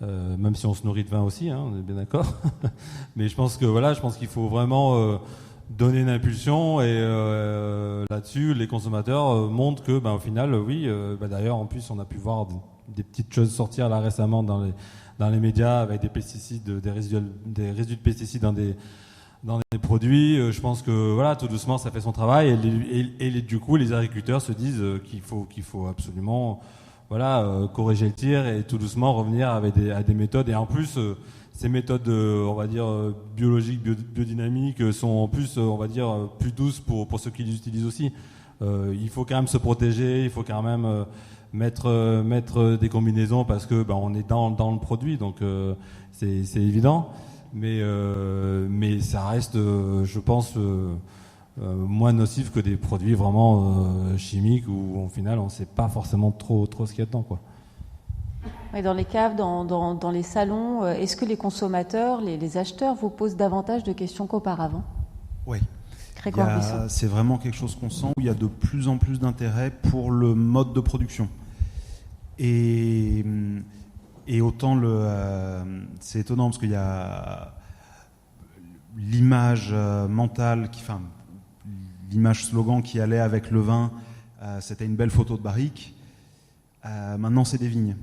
[SPEAKER 2] même si on se nourrit de vin aussi, on est bien d'accord. Mais je pense qu'il faut vraiment donner une impulsion, et là-dessus, les consommateurs montrent que, au final, oui. D'ailleurs, en plus, on a pu voir des petites choses sortir là récemment dans les médias avec des pesticides, des résidus de pesticides dans des produits. Je pense que voilà, tout doucement ça fait son travail, et du coup les agriculteurs se disent qu'il faut absolument corriger le tir et tout doucement revenir à des méthodes. Et en plus ces méthodes on va dire biologiques, biodynamiques sont en plus on va dire plus douces pour ceux qui les utilisent aussi. Il faut quand même se protéger, il faut quand même mettre des combinaisons parce que on est dans le produit, donc c'est évident. Mais ça reste, je pense, moins nocif que des produits vraiment chimiques où, au final, on ne sait pas forcément trop ce qu'il y a dedans, quoi.
[SPEAKER 5] Et dans les caves, dans les salons, est-ce que les consommateurs, les acheteurs vous posent davantage de questions qu'auparavant ?
[SPEAKER 4] Oui.
[SPEAKER 5] Grégoire Buisson.
[SPEAKER 4] C'est vraiment quelque chose qu'on sent où il y a de plus en plus d'intérêt pour le mode de production. Et autant c'est étonnant parce qu'il y a l'image mentale, l'image slogan qui allait avec le vin, c'était une belle photo de barrique. Maintenant, c'est des vignes.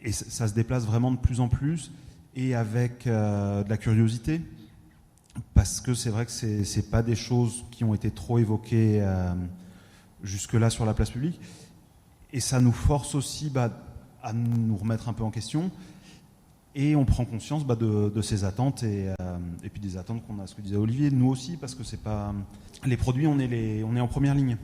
[SPEAKER 4] Et ça se déplace vraiment de plus en plus. et avec de la curiosité, parce que c'est vrai que c'est pas des choses qui ont été trop évoquées jusque-là sur la place publique, et ça nous force aussi à nous remettre un peu en question, et on prend conscience de ces attentes et puis des attentes qu'on a, ce que disait Olivier, nous aussi, parce que c'est pas les produits, on est en première ligne.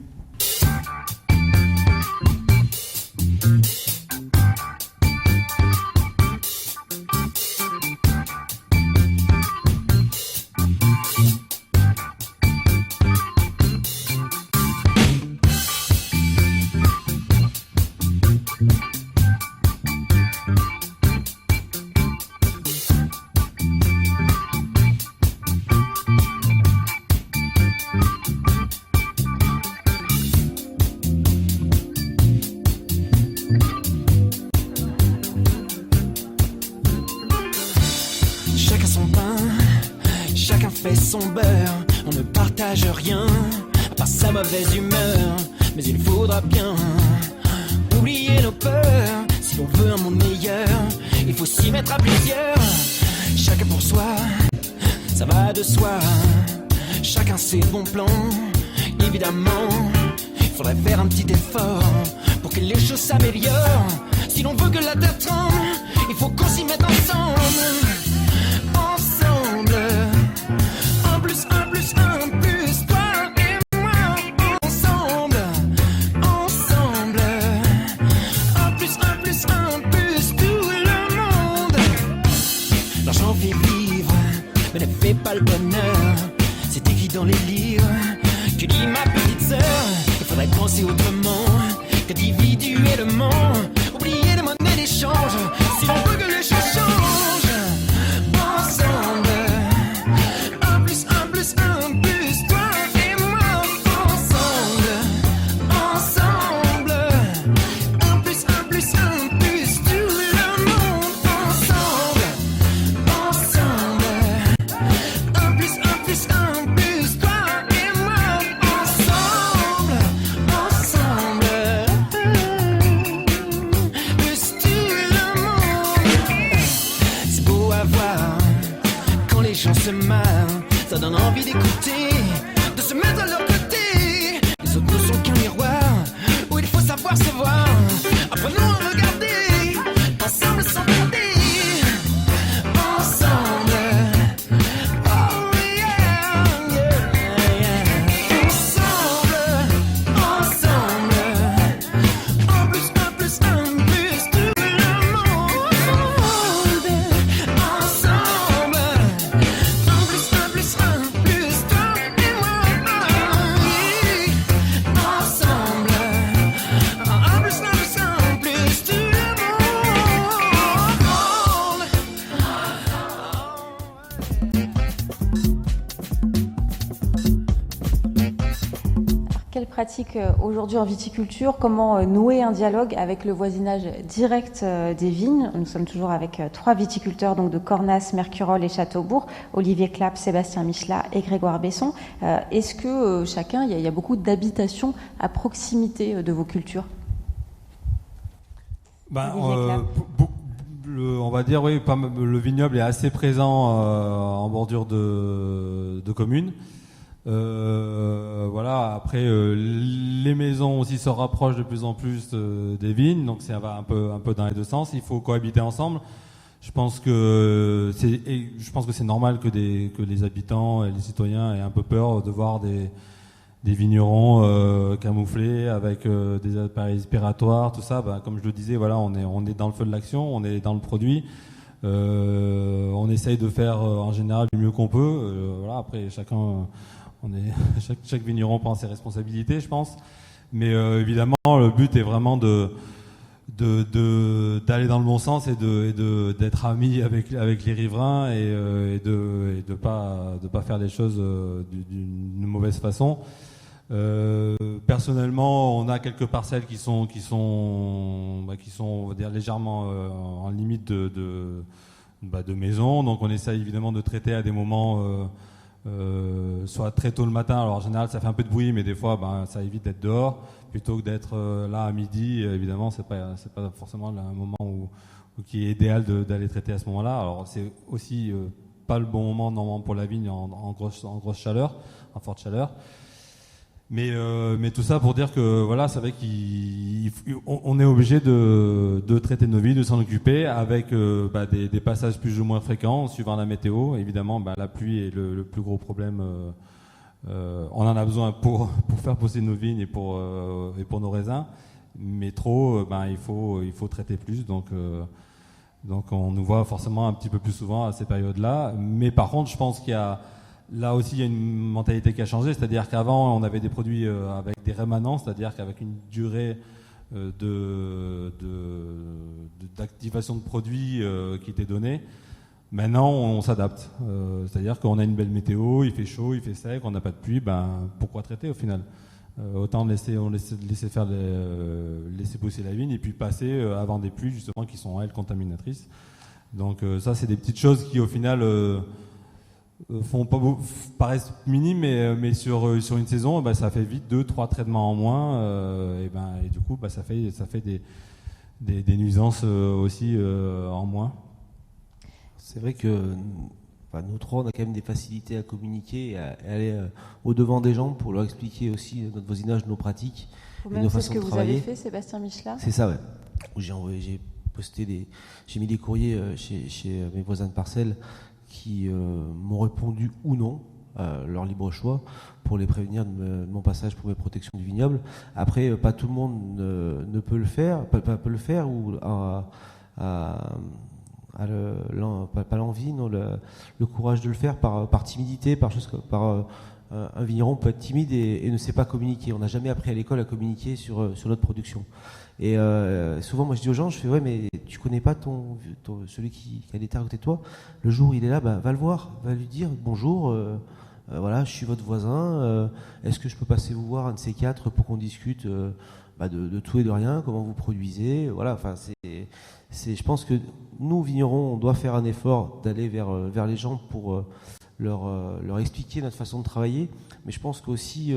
[SPEAKER 6] Son beurre, on ne partage rien à part sa mauvaise humeur, mais il faudra bien oublier nos peurs si l'on veut un monde meilleur. Il faut s'y mettre à plusieurs, chacun pour soi, ça va de soi. Chacun ses bons plans, évidemment. Il faudrait faire un petit effort pour que les choses s'améliorent. Si l'on veut que la terre tremble, il faut qu'on s'y mette ensemble. Pas le bonheur, c'est écrit dans les livres. Que dit ma petite sœur? Il faudrait penser autrement qu'individuellement. Oublier les monnaies d'échange si l'on veut que les choses changent. Ensemble, 1 plus 1 plus 1 plus toi et moi. Ensemble, ensemble, 1 plus 1 plus 1 plus tout le monde. Ensemble, ensemble. Ça donne envie d'écouter, de se mettre à leur côté. Les autres ne sont qu'un miroir où il faut savoir se voir. Apprenons à regarder, ensemble sans tarder. Ensemble, oh yeah, yeah, yeah. Ensemble, ensemble, 1 plus 1 plus 1 plus tout le monde. Ensemble.
[SPEAKER 5] Quelle pratique aujourd'hui en viticulture? Comment nouer un dialogue avec le voisinage direct des vignes? Nous sommes toujours avec 3 viticulteurs donc de Cornas, Mercurol et Châteaubourg, Olivier Clapp, Sébastien Michelat et Grégoire Besson. Est-ce que chacun, il y a beaucoup d'habitations à proximité de vos cultures?
[SPEAKER 2] On va dire, oui, le vignoble est assez présent en bordure de communes. Voilà. Après, les maisons aussi se rapprochent de plus en plus des vignes, donc ça va un peu dans les deux sens. Il faut cohabiter ensemble. Je pense que c'est normal que les habitants et les citoyens aient un peu peur de voir des vignerons camouflés avec des appareils respiratoires, tout ça. Comme je le disais, voilà, on est dans le feu de l'action, on est dans le produit. On essaye de faire en général du mieux qu'on peut. Voilà. Après, chaque vigneron prend ses responsabilités, je pense. Mais évidemment, le but est vraiment d'aller dans le bon sens et d'être amis avec les riverains et de pas faire les choses d'une mauvaise façon. Personnellement, on a quelques parcelles qui sont on va dire légèrement en limite de maison, donc on essaye évidemment de traiter à des moments soit très tôt le matin. Alors en général ça fait un peu de bruit, mais des fois ça évite d'être dehors plutôt que d'être là à midi. Évidemment c'est pas forcément un moment où qui est idéal d'aller traiter à ce moment-là. Alors c'est aussi pas le bon moment normalement pour la vigne en grosse chaleur, en forte chaleur. Mais tout ça pour dire que voilà, c'est vrai qu'on est obligé de traiter nos vignes, de s'en occuper avec des passages plus ou moins fréquents suivant la météo. Évidemment, la pluie est le plus gros problème. On en a besoin pour faire pousser nos vignes et pour nos raisins, mais trop, il faut traiter plus. Donc on nous voit forcément un petit peu plus souvent à ces périodes-là. Mais par contre, je pense qu'il y a là aussi, il y a une mentalité qui a changé, c'est-à-dire qu'avant, on avait des produits avec des rémanents, c'est-à-dire qu'avec une durée d'activation de produits qui était donnée. Maintenant, on s'adapte. C'est-à-dire qu'on a une belle météo, il fait chaud, il fait sec, on n'a pas de pluie, pourquoi traiter au final ? Autant laisser pousser la vigne et puis passer avant des pluies justement qui sont, elles, contaminatrices. Donc ça, c'est des petites choses qui, au final... paraissent minimes, mais sur une saison, ça fait vite 2-3 traitements en moins, et du coup, ça fait des nuisances aussi en moins.
[SPEAKER 3] C'est vrai que nous trois, on a quand même des facilités à communiquer et à aller au-devant des gens pour leur expliquer aussi notre voisinage, nos pratiques et nos façons de travailler. C'est ce que vous avez
[SPEAKER 5] fait, Sébastien Michelin ?
[SPEAKER 3] C'est ça, ouais. J'ai mis des courriers chez mes voisins de parcelle qui m'ont répondu ou non, leur libre choix, pour les prévenir de mon passage pour mes protections du vignoble. Après, pas tout le monde ne peut le faire, ou pas l'envie, non, le courage de le faire par timidité, par un vigneron peut être timide et ne sait pas communiquer. On n'a jamais appris à l'école à communiquer sur notre production. Et souvent, moi, je dis aux gens, ouais, mais tu connais pas celui qui a des terres à côté de toi. Le jour où il est là, va le voir, va lui dire bonjour. Voilà, je suis votre voisin. Est-ce que je peux passer vous voir un de ces quatre pour qu'on discute de tout et de rien, comment vous produisez. Voilà, enfin, je pense que nous, vignerons, on doit faire un effort d'aller vers les gens pour leur expliquer notre façon de travailler. Mais je pense qu'aussi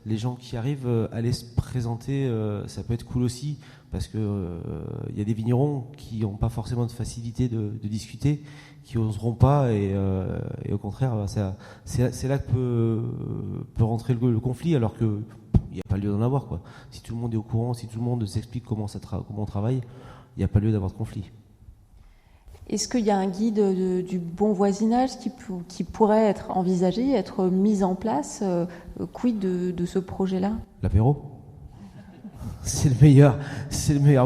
[SPEAKER 3] les gens qui arrivent à aller se présenter, ça peut être cool aussi, parce que y a des vignerons qui n'ont pas forcément de facilité de discuter, qui n'oseront pas, et au contraire, c'est là que peut rentrer le conflit, alors que il n'y a pas lieu d'en avoir, quoi. Si tout le monde est au courant, si tout le monde s'explique comment on travaille, il n'y a pas lieu d'avoir de conflit.
[SPEAKER 5] Est-ce qu'il y a un guide du bon voisinage qui pourrait être envisagé, être mis en place? Quid de ce projet-là?
[SPEAKER 3] L'apéro. C'est le meilleur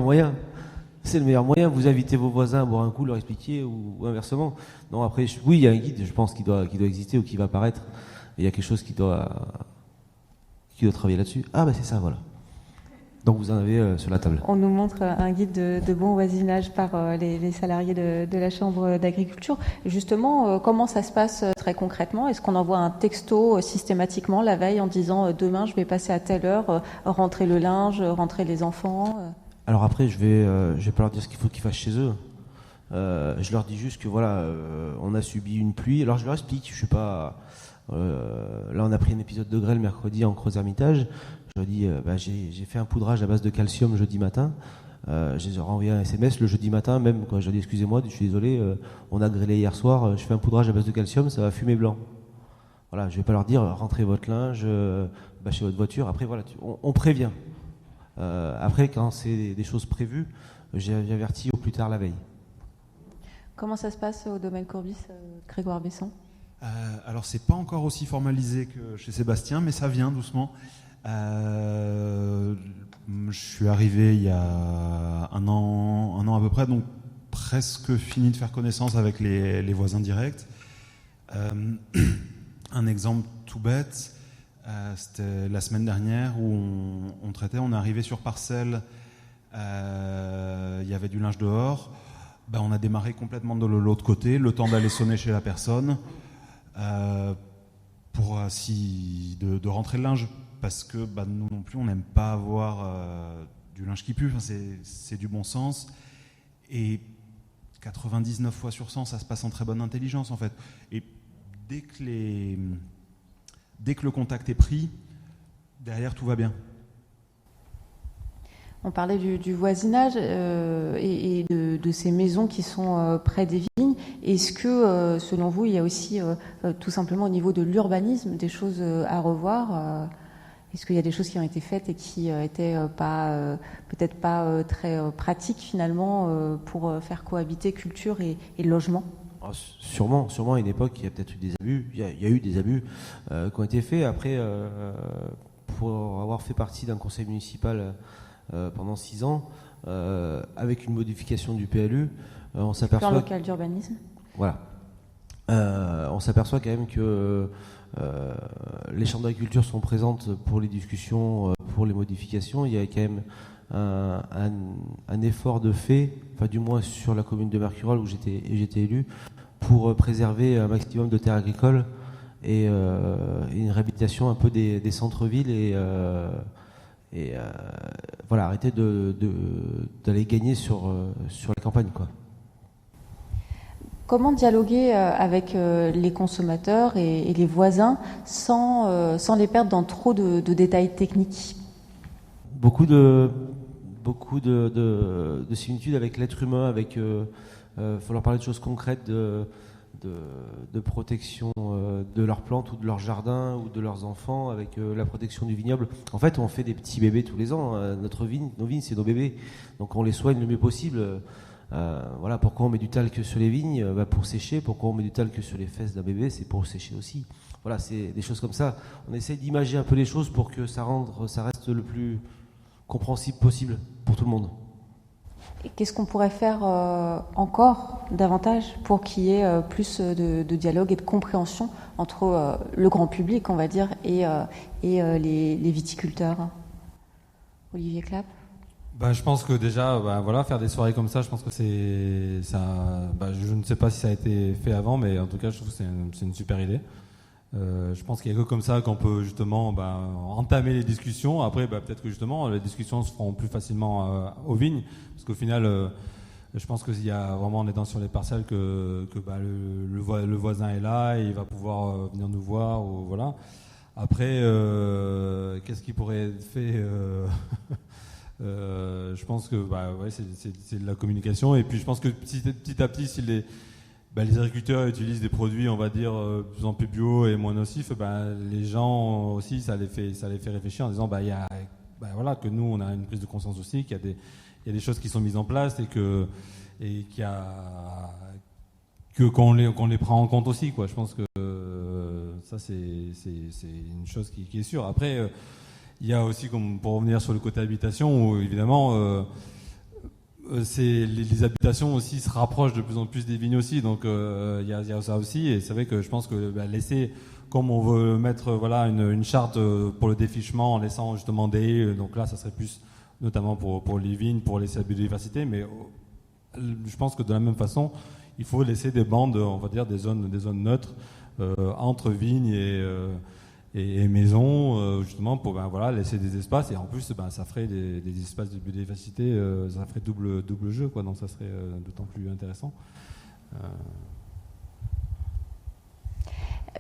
[SPEAKER 3] moyen. C'est le meilleur moyen. Vous invitez vos voisins à boire un coup, leur expliquer, ou inversement. Non, après, oui, il y a un guide, je pense, qui doit exister ou qui va apparaître. Il y a quelque chose qui doit travailler là-dessus. Ah, c'est ça, voilà. Donc vous en avez sur la table.
[SPEAKER 5] On nous montre un guide de bon voisinage par les salariés de la Chambre d'agriculture. Justement, comment ça se passe très concrètement? Est-ce qu'on envoie un texto systématiquement la veille en disant demain je vais passer à telle heure, rentrer le linge, rentrer les enfants?
[SPEAKER 3] Alors après, je vais pas leur dire ce qu'il faut qu'ils fassent chez eux. Je leur dis juste que voilà, on a subi une pluie. Alors je leur explique, je suis pas... là on a pris un épisode de grêle mercredi en Creuse-Hermitage. Je leur dis, j'ai fait un poudrage à base de calcium jeudi matin. Je les ai renvoyé un SMS le jeudi matin, même quand je leur dis excusez-moi, je suis désolé, on a grêlé hier soir, je fais un poudrage à base de calcium, ça va fumer blanc. Voilà, je vais pas leur dire rentrez votre linge, bâchez votre voiture. Après voilà, on prévient. Après quand c'est des choses prévues, j'avertis au plus tard la veille.
[SPEAKER 5] Comment ça se passe au domaine Courbis, Grégoire Besson?
[SPEAKER 4] Alors c'est pas encore aussi formalisé que chez Sébastien, mais ça vient doucement. Je suis arrivé il y a un an à peu près, donc presque fini de faire connaissance avec les voisins directs. Un exemple tout bête, c'était la semaine dernière où on traitait, on est arrivé sur parcelle, il y avait du linge dehors, on a démarré complètement de l'autre côté, le temps d'aller sonner chez la personne pour de rentrer le linge. Parce que nous non plus, on n'aime pas avoir du linge qui pue, c'est du bon sens. Et 99 fois sur 100, ça se passe en très bonne intelligence, en fait. Et dès que le contact est pris, derrière, tout va bien.
[SPEAKER 5] On parlait du voisinage et de ces maisons qui sont près des vignes. Est-ce que, selon vous, il y a aussi tout simplement au niveau de l'urbanisme des choses à revoir Est-ce qu'il y a des choses qui ont été faites et qui étaient peut-être pas très pratiques finalement pour faire cohabiter culture et logement?
[SPEAKER 3] Sûrement, à une époque, il y a peut-être eu des abus. Il y a eu des abus qui ont été faits. Après, pour avoir fait partie d'un conseil municipal pendant 6 ans, avec une modification du PLU, on s'aperçoit...
[SPEAKER 5] Plan local d'urbanisme.
[SPEAKER 3] Voilà. On s'aperçoit quand même que les chambres d'agriculture sont présentes pour les discussions, pour les modifications. Il y a quand même un effort de fait, enfin du moins sur la commune de Mercurol où j'étais élu, pour préserver un maximum de terres agricoles et une réhabilitation un peu des centres-villes et voilà, arrêter d'aller gagner sur la campagne, quoi.
[SPEAKER 5] Comment dialoguer avec les consommateurs et les voisins sans les perdre dans trop de détails techniques?
[SPEAKER 3] Beaucoup de similitudes avec l'être humain, faut leur parler de choses concrètes, de protection de leurs plantes ou de leur jardin ou de leurs enfants, avec la protection du vignoble. En fait, on fait des petits bébés tous les ans. Nos vignes, c'est nos bébés. Donc on les soigne le mieux possible. Voilà, pourquoi on met du talc sur les vignes? Pour sécher. Pourquoi on met du talc sur les fesses d'un bébé? C'est pour sécher aussi. Voilà, c'est des choses comme ça. On essaie d'imager un peu les choses pour que ça reste le plus compréhensible possible pour tout le monde.
[SPEAKER 5] Et qu'est-ce qu'on pourrait faire encore davantage pour qu'il y ait plus de dialogue et de compréhension entre le grand public, on va dire, et les viticulteurs? Olivier Clapp?
[SPEAKER 2] Je pense que déjà, voilà, faire des soirées comme ça, je pense que c'est ça. Je ne sais pas si ça a été fait avant, mais en tout cas, je trouve que c'est une super idée. Je pense qu'il y a que comme ça qu'on peut justement entamer les discussions. Après, peut-être que justement, les discussions se feront plus facilement aux vignes, parce qu'au final, je pense qu'il y a vraiment en étant sur les parcelles que le voisin est là, et il va pouvoir venir nous voir, ou voilà. Après, qu'est-ce qui pourrait être fait je pense que ouais, c'est de la communication, et puis je pense que petit à petit, si les agriculteurs utilisent des produits, on va dire, de plus en plus bio et moins nocifs, les gens aussi, ça les fait réfléchir en disant voilà, que nous on a une prise de conscience aussi, qu'il y a des choses qui sont mises en place, et qu'on les prend en compte aussi, quoi. Je pense que ça c'est une chose qui est sûre. Après, il y a aussi, comme pour revenir sur le côté habitation, où évidemment les habitations aussi se rapprochent de plus en plus des vignes aussi, donc il y a ça aussi, et c'est vrai que je pense que laisser, comme on veut mettre une charte pour le défrichement en laissant justement des haies, donc là ça serait plus notamment pour les vignes, pour laisser la biodiversité, mais je pense que de la même façon il faut laisser des bandes, on va dire des zones neutres entre vignes et maisons, justement pour laisser des espaces, et en plus ça ferait des espaces de biodiversité, ça ferait double jeu, quoi, donc ça serait d'autant plus intéressant.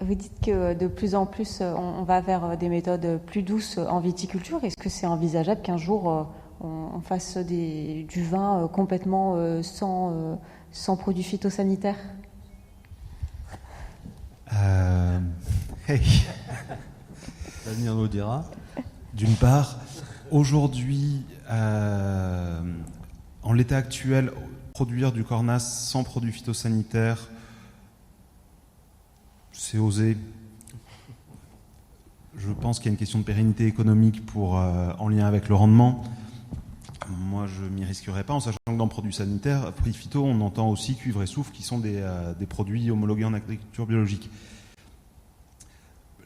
[SPEAKER 5] Vous dites que de plus en plus on va vers des méthodes plus douces en viticulture. Est-ce que c'est envisageable qu'un jour on fasse du vin complètement sans produits phytosanitaires?
[SPEAKER 4] Hey.
[SPEAKER 2] L'avenir nous le dira.
[SPEAKER 4] D'une part, aujourd'hui, en l'état actuel, produire du cornas sans produits phytosanitaires, c'est osé. Je pense qu'il y a une question de pérennité économique en lien avec le rendement. Moi, je m'y risquerais pas, en sachant que dans produits sanitaires, prix phyto, on entend aussi cuivre et soufre, qui sont des produits homologués en agriculture biologique.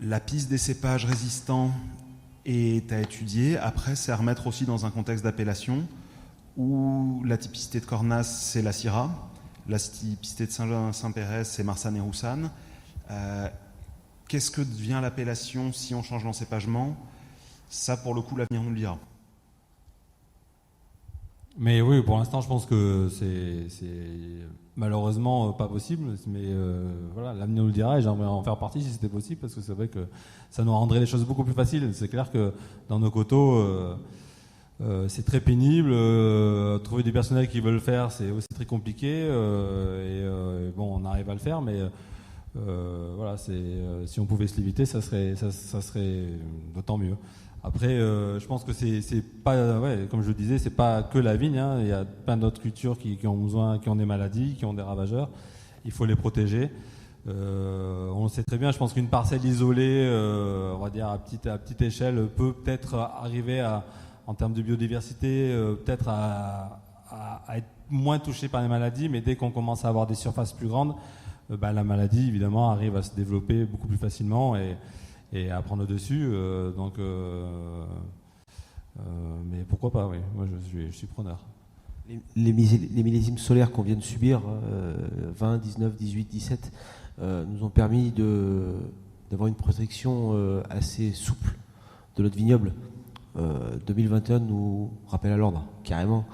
[SPEAKER 4] La piste des cépages résistants est à étudier. Après, c'est à remettre aussi dans un contexte d'appellation où la typicité de Cornas, c'est la Syrah, la typicité de Saint-Pérez, c'est Marsanne et Roussanne. Qu'est-ce que devient l'appellation si on change l'encépagement? Ça, pour le coup, l'avenir nous le dira.
[SPEAKER 2] Mais oui, pour l'instant, je pense que c'est malheureusement pas possible, mais voilà, l'avenir nous le dira, et j'aimerais en faire partie si c'était possible, parce que c'est vrai que ça nous rendrait les choses beaucoup plus faciles. C'est clair que dans nos coteaux, c'est très pénible. Trouver du personnel qui veut le faire, c'est aussi très compliqué. Bon, on arrive à le faire, mais voilà, si on pouvait se limiter, ça serait d'autant mieux. Après, je pense que c'est pas, comme je le disais, c'est pas que la vigne. Hein. Il y a plein d'autres cultures qui ont des maladies, qui ont des ravageurs. Il faut les protéger. On le sait très bien. Je pense qu'une parcelle isolée, on va dire à petite échelle, peut peut-être arriver en termes de biodiversité, peut-être à être moins touchée par les maladies. Mais dès qu'on commence à avoir des surfaces plus grandes, la maladie évidemment arrive à se développer beaucoup plus facilement et à prendre le dessus. Mais pourquoi pas, oui. Moi, je suis preneur.
[SPEAKER 3] Les millésimes solaires qu'on vient de subir, 20, 19, 18, 17, nous ont permis d'avoir une protection assez souple de notre vignoble. 2021 nous rappelle à l'ordre, carrément.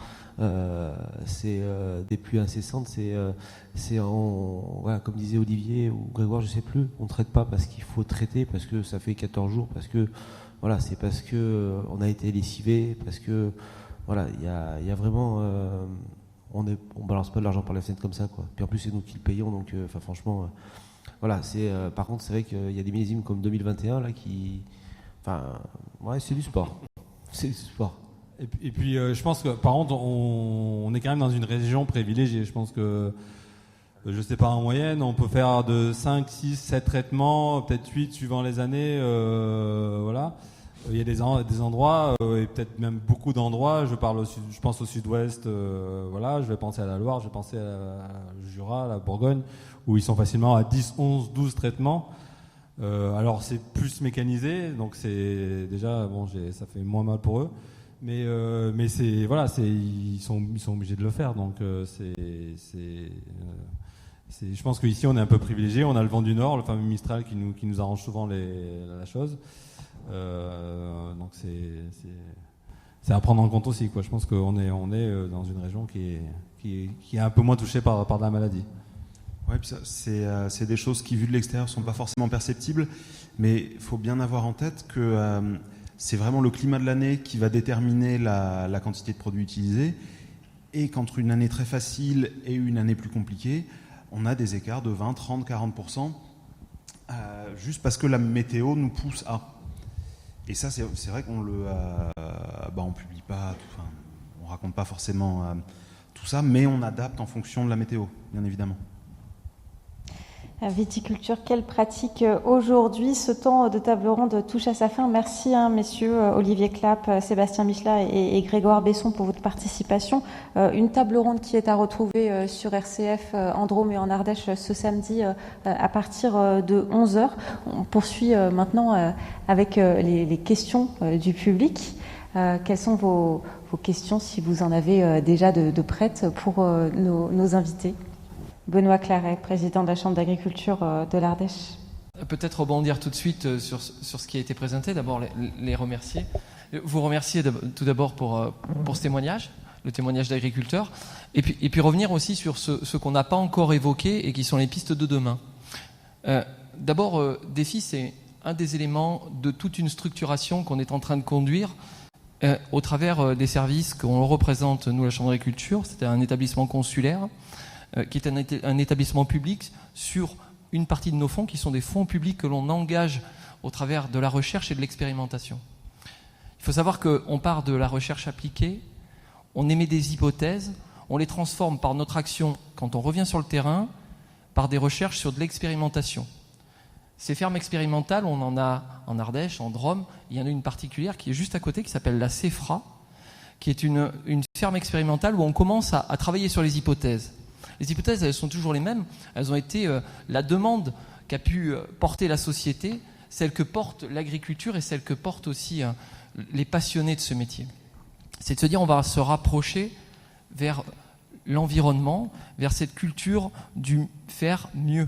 [SPEAKER 3] C'est des pluies incessantes, voilà, comme disait Olivier ou Grégoire, je sais plus, on ne traite pas parce qu'il faut traiter, parce que ça fait 14 jours, parce que voilà, c'est parce que on a été lessivé, parce que voilà, il y a vraiment on balance pas de l'argent par la fenêtre comme ça, quoi. Puis en plus c'est nous qui le payons, donc franchement voilà, par contre c'est vrai qu'il y a des millésimes comme 2021 là qui c'est du sport. C'est du sport.
[SPEAKER 2] Et puis je pense que par contre on est quand même dans une région privilégiée. Je pense que je sais pas, en moyenne on peut faire de 5, 6, 7 traitements, peut-être 8 suivant les années, voilà. Il y a des endroits et peut-être même beaucoup d'endroits, je pense au sud-ouest, voilà, je vais penser à la Loire, je vais penser à le Jura, à la Bourgogne, où ils sont facilement à 10, 11, 12 traitements. Alors c'est plus mécanisé, donc c'est déjà ça fait moins mal pour eux. Mais c'est voilà, ils sont obligés de le faire, donc je pense qu'ici on est un peu privilégié, on a le vent du nord, le fameux Mistral qui nous arrange souvent la chose, donc c'est à prendre en compte aussi, quoi. Je pense qu'on est dans une région qui est un peu moins touchée par la maladie.
[SPEAKER 4] Ouais, puis ça, c'est des choses qui vues de l'extérieur sont pas forcément perceptibles, mais il faut bien avoir en tête que c'est vraiment le climat de l'année qui va déterminer la quantité de produits utilisés, et qu'entre une année très facile et une année plus compliquée, on a des écarts de 20, 30, 40%, juste parce que la météo nous pousse à. Et ça, c'est vrai qu'on on publie pas, on raconte pas forcément tout ça, mais on adapte en fonction de la météo, bien évidemment.
[SPEAKER 5] Viticulture, quelle pratique aujourd'hui? Ce temps de table ronde touche à sa fin. Merci, messieurs Olivier Clapp, Sébastien Michelat et Grégoire Besson pour votre participation. Une table ronde qui est à retrouver sur RCF en Drôme et en Ardèche ce samedi à partir de 11h. On poursuit maintenant avec les questions du public. Quelles sont vos questions, si vous en avez déjà de prêtes pour nos invités? Benoît Claret, président de la Chambre d'agriculture de l'Ardèche.
[SPEAKER 7] Peut-être rebondir tout de suite sur ce qui a été présenté. D'abord, les remercier. Vous remercier tout d'abord pour ce témoignage, le témoignage d'agriculteurs. Et puis revenir aussi sur ce qu'on n'a pas encore évoqué et qui sont les pistes de demain. D'abord, Défi, c'est un des éléments de toute une structuration qu'on est en train de conduire au travers des services qu'on représente, nous, la Chambre d'agriculture. C'est un établissement consulaire qui est un établissement public sur une partie de nos fonds qui sont des fonds publics que l'on engage au travers de la recherche et de l'expérimentation. Il faut savoir qu'on part de la recherche appliquée, on émet des hypothèses, on les transforme par notre action quand on revient sur le terrain, par des recherches sur de l'expérimentation. Ces fermes expérimentales, on en a en Ardèche, en Drôme, il y en a une particulière qui est juste à côté qui s'appelle la CEFRA, qui est une ferme expérimentale où on commence à travailler sur les hypothèses. Les hypothèses, elles sont toujours les mêmes. Elles ont été la demande qu'a pu porter la société, celle que porte l'agriculture et celle que portent aussi les passionnés de ce métier. C'est de se dire on va se rapprocher vers l'environnement, vers cette culture du faire mieux.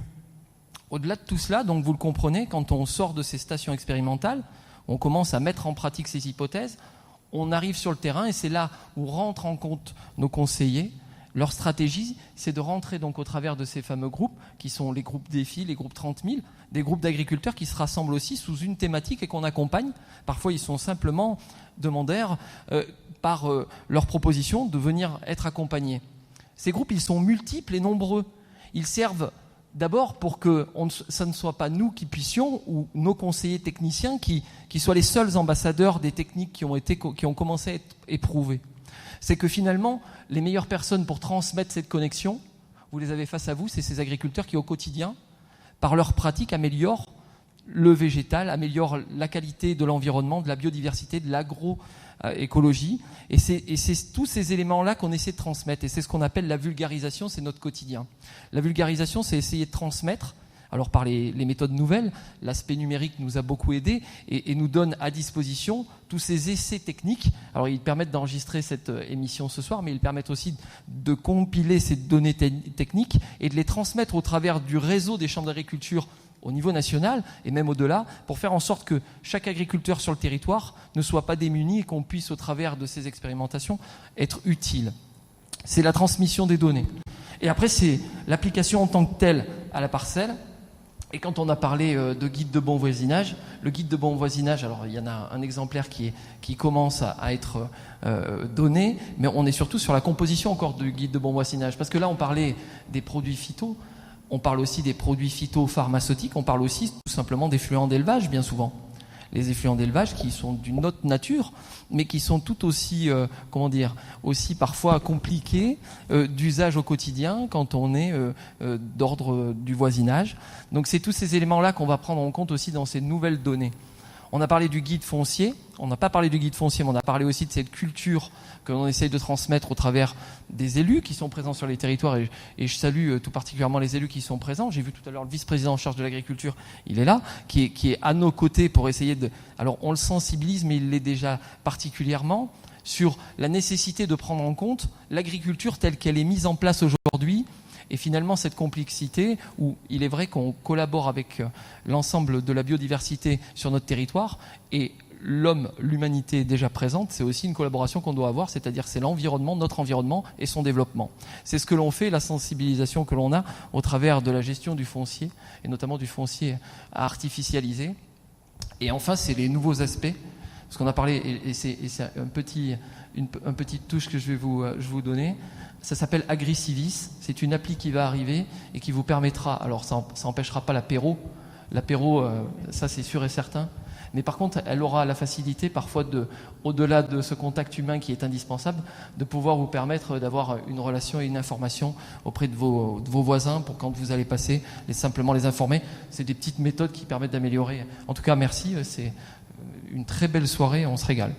[SPEAKER 7] Au-delà de tout cela, donc vous le comprenez, quand on sort de ces stations expérimentales, on commence à mettre en pratique ces hypothèses, on arrive sur le terrain et c'est là où rentrent en compte nos conseillers Leur stratégie, c'est de rentrer donc au travers de ces fameux groupes, qui sont les groupes défis, les groupes 30 000, des groupes d'agriculteurs qui se rassemblent aussi sous une thématique et qu'on accompagne. Parfois, ils sont simplement demandeurs par leur proposition de venir être accompagnés. Ces groupes, ils sont multiples et nombreux. Ils servent d'abord pour que ça ne soit pas nous qui puissions, ou nos conseillers techniciens, qui soient les seuls ambassadeurs des techniques qui ont commencé à être éprouvées. C'est que finalement, les meilleures personnes pour transmettre cette connexion, vous les avez face à vous, c'est ces agriculteurs qui au quotidien, par leur pratique, améliorent le végétal, améliorent la qualité de l'environnement, de la biodiversité, de l'agroécologie. Et c'est tous ces éléments-là qu'on essaie de transmettre. Et c'est ce qu'on appelle la vulgarisation, c'est notre quotidien. La vulgarisation, c'est essayer de transmettre, alors par les méthodes nouvelles. L'aspect numérique nous a beaucoup aidé et nous donne à disposition tous ces essais techniques. Alors ils permettent d'enregistrer cette émission ce soir, mais ils permettent aussi de compiler ces données techniques et de les transmettre au travers du réseau des chambres d'agriculture au niveau national et même au-delà, pour faire en sorte que chaque agriculteur sur le territoire ne soit pas démuni et qu'on puisse, au travers de ces expérimentations, être utile. C'est la transmission des données. Et après, c'est l'application en tant que telle à la parcelle. Et quand on a parlé de guide de bon voisinage, le guide de bon voisinage, alors il y en a un exemplaire qui commence à être donné, mais on est surtout sur la composition encore du guide de bon voisinage. Parce que là, on parlait des produits phyto, on parle aussi des produits phytopharmaceutiques, on parle aussi tout simplement d'effluents d'élevage, bien souvent. Les effluents d'élevage qui sont d'une autre nature, mais qui sont tout aussi, aussi parfois compliqués d'usage au quotidien quand on est d'ordre du voisinage. Donc c'est tous ces éléments-là qu'on va prendre en compte aussi dans ces nouvelles données. On a parlé du guide foncier, on n'a pas parlé du guide foncier, mais on a parlé aussi de cette culture que l'on essaye de transmettre au travers des élus qui sont présents sur les territoires, et je salue tout particulièrement les élus qui sont présents. J'ai vu tout à l'heure le vice-président en charge de l'agriculture, il est là, qui est à nos côtés pour essayer de... Alors on le sensibilise, mais il l'est déjà particulièrement, sur la nécessité de prendre en compte l'agriculture telle qu'elle est mise en place aujourd'hui. Et finalement, cette complexité, où il est vrai qu'on collabore avec l'ensemble de la biodiversité sur notre territoire, et l'humanité déjà présente, c'est aussi une collaboration qu'on doit avoir, c'est-à-dire c'est l'environnement, notre environnement et son développement. C'est ce que l'on fait, la sensibilisation que l'on a au travers de la gestion du foncier, et notamment du foncier à artificialiser. Et enfin, c'est les nouveaux aspects, parce qu'on a parlé, et c'est une petite touche que je vais vous donner. Ça s'appelle AgriCivis. C'est une appli qui va arriver et qui vous permettra, alors ça n'empêchera pas l'apéro. L'apéro, ça c'est sûr et certain. Mais par contre, elle aura la facilité parfois, au-delà de ce contact humain qui est indispensable, de pouvoir vous permettre d'avoir une relation et une information auprès de vos voisins pour quand vous allez passer, simplement les informer. C'est des petites méthodes qui permettent d'améliorer. En tout cas, merci. C'est une très belle soirée. On se régale.